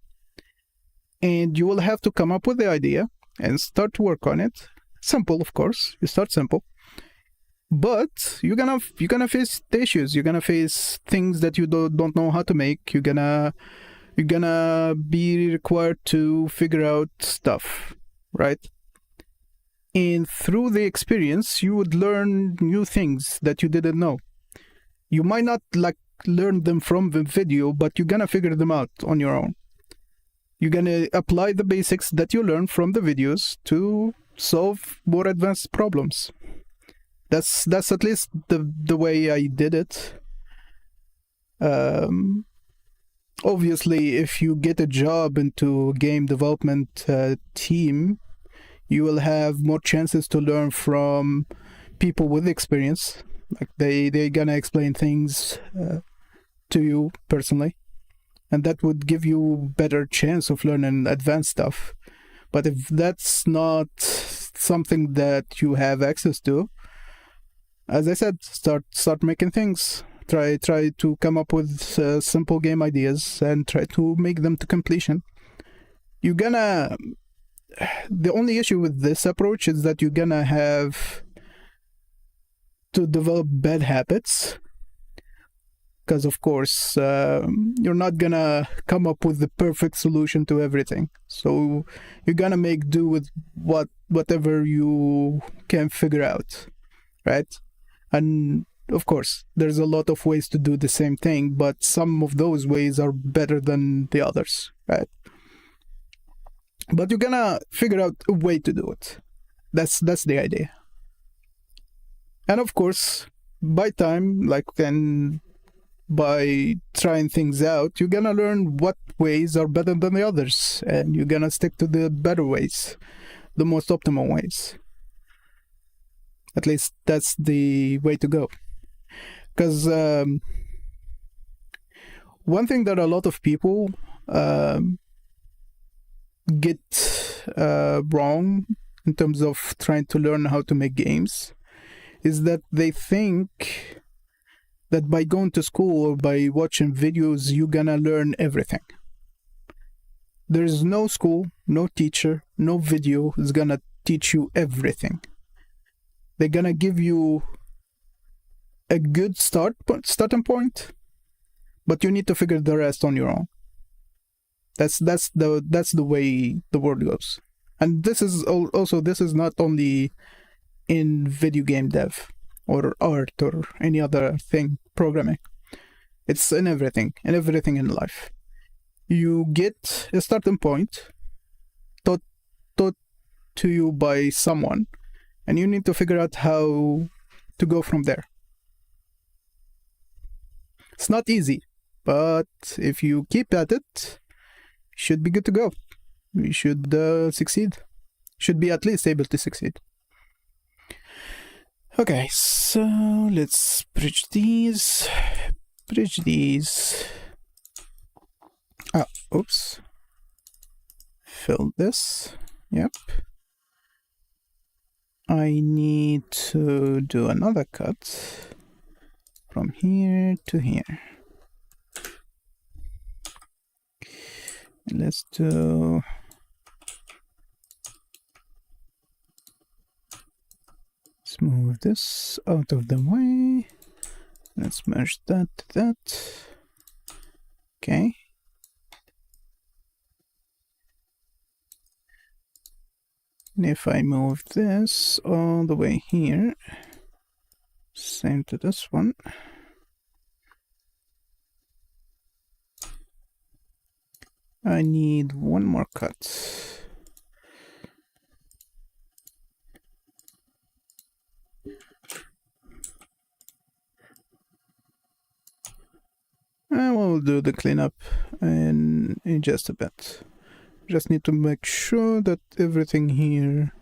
A: And you will have to come up with the idea and start to work on it. Simple, of course. You start simple. But you're gonna face the issues. You're gonna face things that you don't know how to make. You're gonna be required to figure out stuff, right? And through the experience, you would learn new things that you didn't know. You might not like learn them from the video, but you're gonna figure them out on your own. You're gonna apply the basics that you learn from the videos to solve more advanced problems. That's at least the way I did it. Obviously, if you get a job into a game development team, you will have more chances to learn from people with experience. Like they're gonna explain things to you personally, and that would give you better chance of learning advanced stuff. But if that's not something that you have access to, as I said, start making things. Try to come up with simple game ideas and try to make them to completion. The only issue with this approach is that you're gonna have to develop bad habits, because of course you're not gonna come up with the perfect solution to everything. So you're gonna make do with whatever you can figure out, right? And of course, there's a lot of ways to do the same thing, but some of those ways are better than the others, right? But you're gonna figure out a way to do it. That's the idea. And of course, by time, like, and by trying things out, you're gonna learn what ways are better than the others, and you're gonna stick to the better ways, the most optimal ways. At least that's the way to go. Because one thing that a lot of people get wrong in terms of trying to learn how to make games is that they think that by going to school or by watching videos, you're gonna learn everything. There's no school, no teacher, no video is gonna teach you everything. They're gonna give you a good starting point, but you need to figure the rest on your own. That's the way the world goes. And this is not only in video game dev or art or any other thing, programming. It's in everything in life. You get a starting point taught to you by someone, and you need to figure out how to go from there. It's not easy, but if you keep at it, you should be good to go. You should succeed. Should be at least able to succeed. Okay, so let's bridge these. Oh, oops. Fill this. Yep. I need to do another cut from here to here. Let's do... Let's move this out of the way. Let's merge that to that. Okay. And if I move this all the way here, same to this one. I need one more cut. I will do the cleanup in just a bit. Just need to make sure that everything here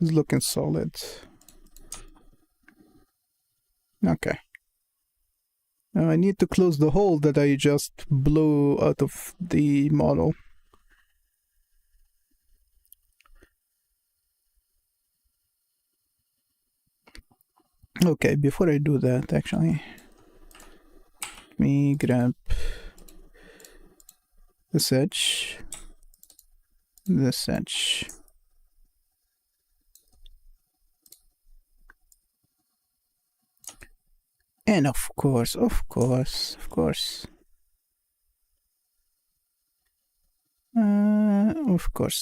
A: is looking solid. Okay. Now I need to close the hole that I just blew out of the model. Okay, before I do that, actually, let me grab this edge, this edge. And of course,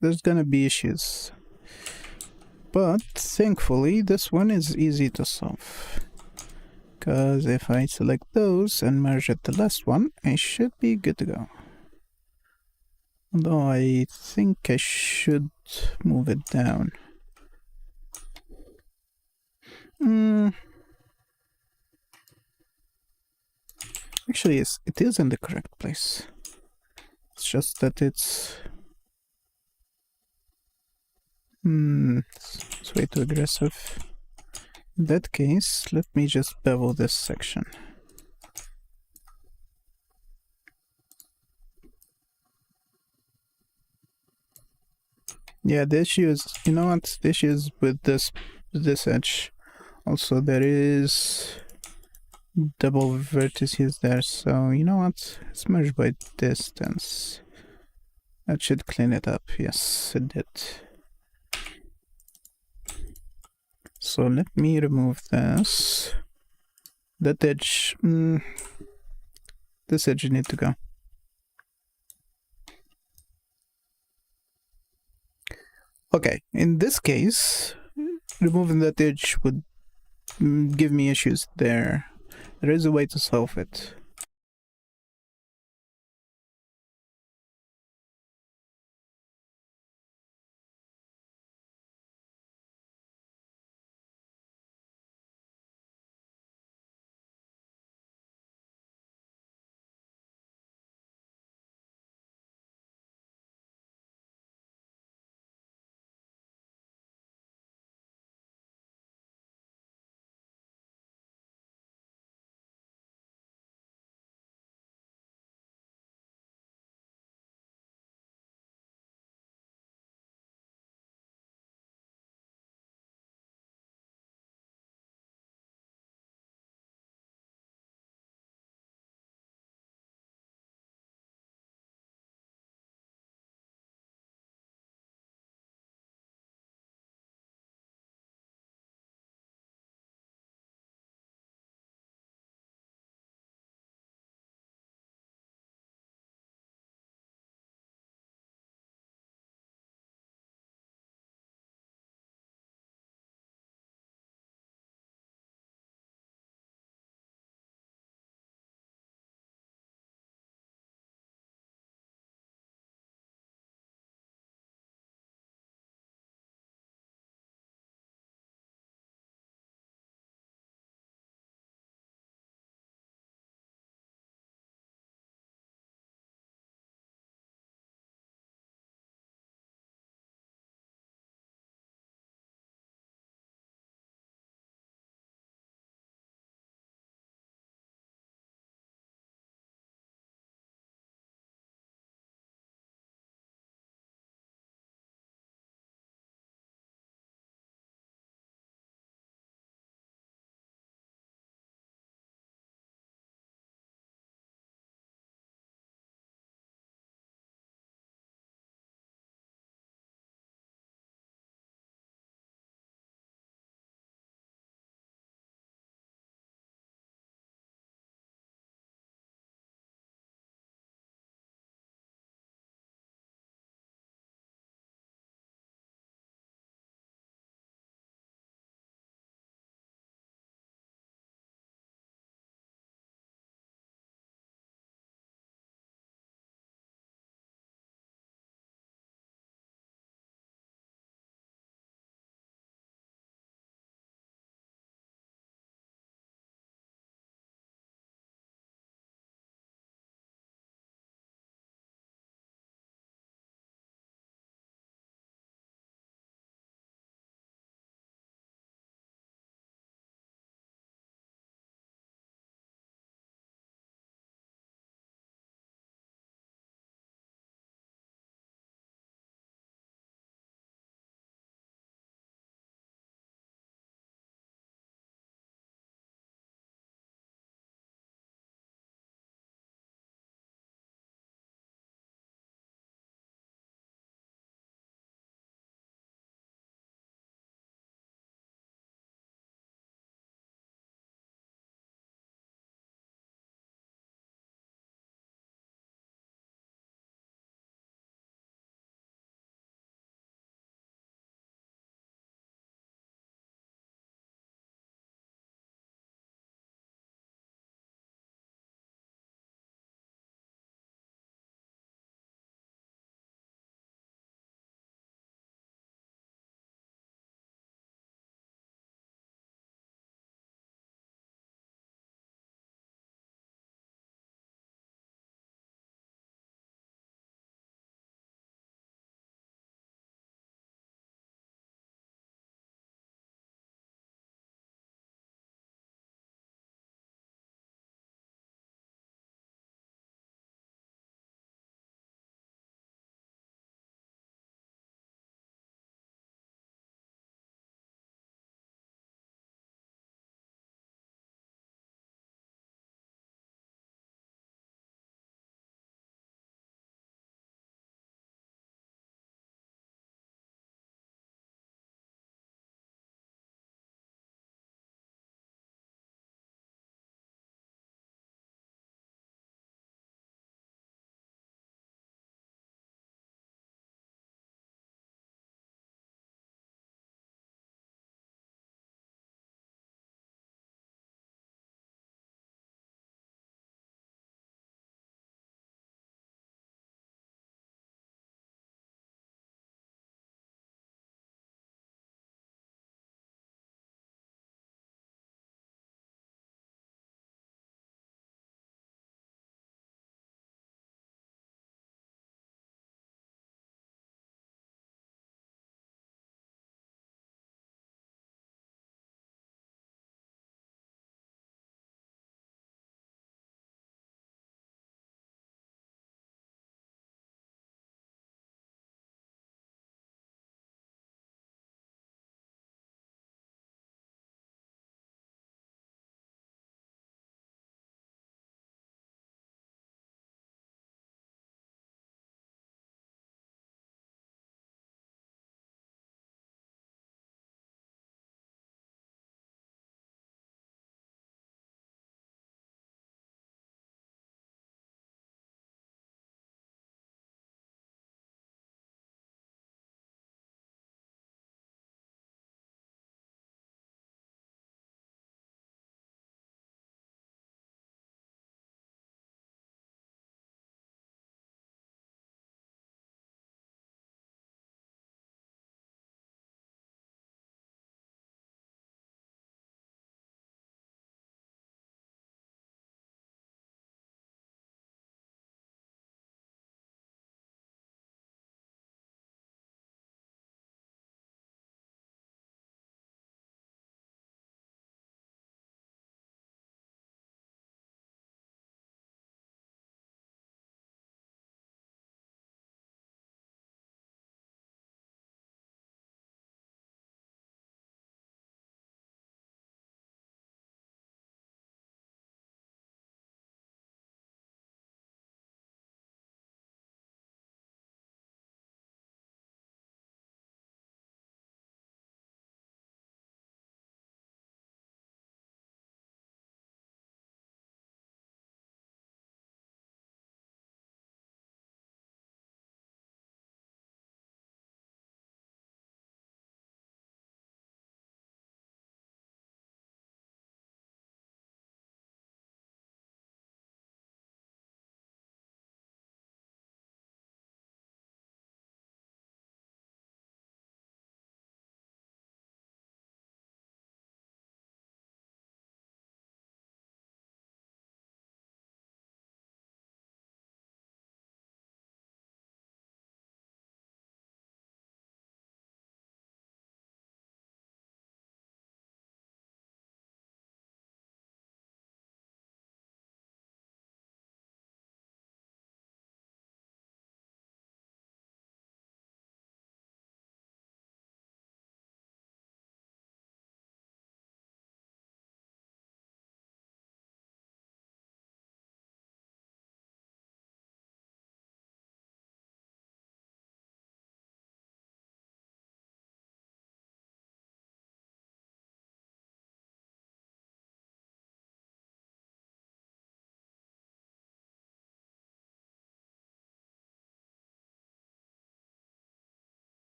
A: there's gonna be issues. But thankfully, this one is easy to solve. Because if I select those and merge at the last one, I should be good to go. Although I think I should move it down. Actually, it is in the correct place. It's just that it's way too aggressive. In that case, let me just bevel this section. Yeah, the issue is, you know what? The issue is with this edge. Also, there is double vertices there, so you know what? It's merged by distance. That should clean it up. Yes, it did. So let me remove this. That edge, this edge need to go. Okay, in this case, removing that edge would give me issues there. There is a way to solve it.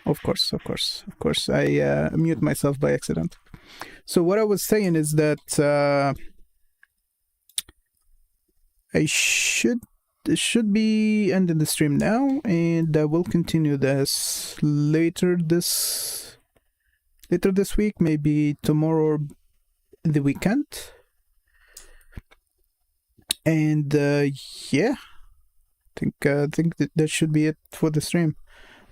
A: Of course. I mute myself by accident. So what I was saying is that this should be ending the stream now, and I will continue this later this week, maybe tomorrow or the weekend. And yeah, I think that should be it for the stream.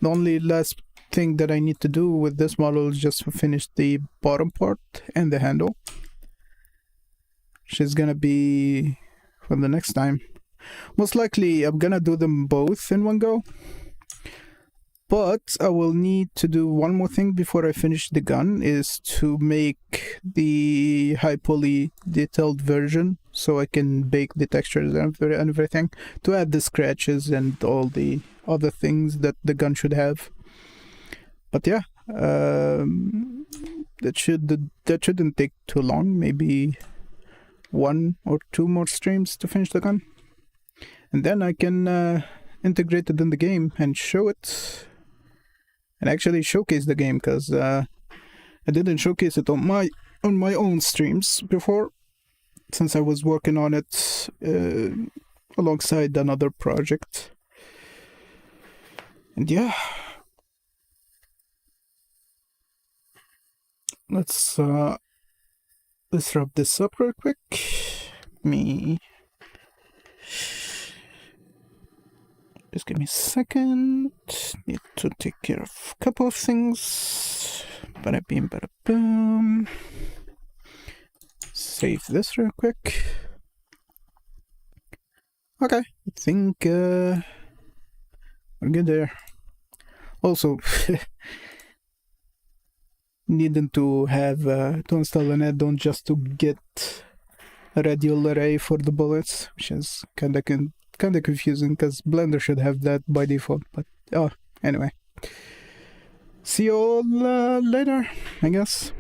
A: The only last thing that I need to do with this model is just finish the bottom part and the handle, which is gonna be for the next time. Most likely I'm gonna do them both in one go, but I will need to do one more thing before I finish the gun, is to make the high poly detailed version so I can bake the textures and everything, to add the scratches and all the other things that the gun should have. But yeah, that shouldn't take too long, maybe 1 or 2 more streams to finish the gun, and then I can integrate it in the game and show it, and actually showcase the game, because I didn't showcase it on my own streams before, since I was working on it alongside another project. And yeah, let's wrap this up real quick. Just give me a second. Need to take care of a couple of things. Bada bing, bada boom. Save this real quick. Okay, I think we're good there. Also, needing to have to install an add-on just to get a radial array for the bullets, which is kind of confusing, because Blender should have that by default. But anyway, see you all later, I guess.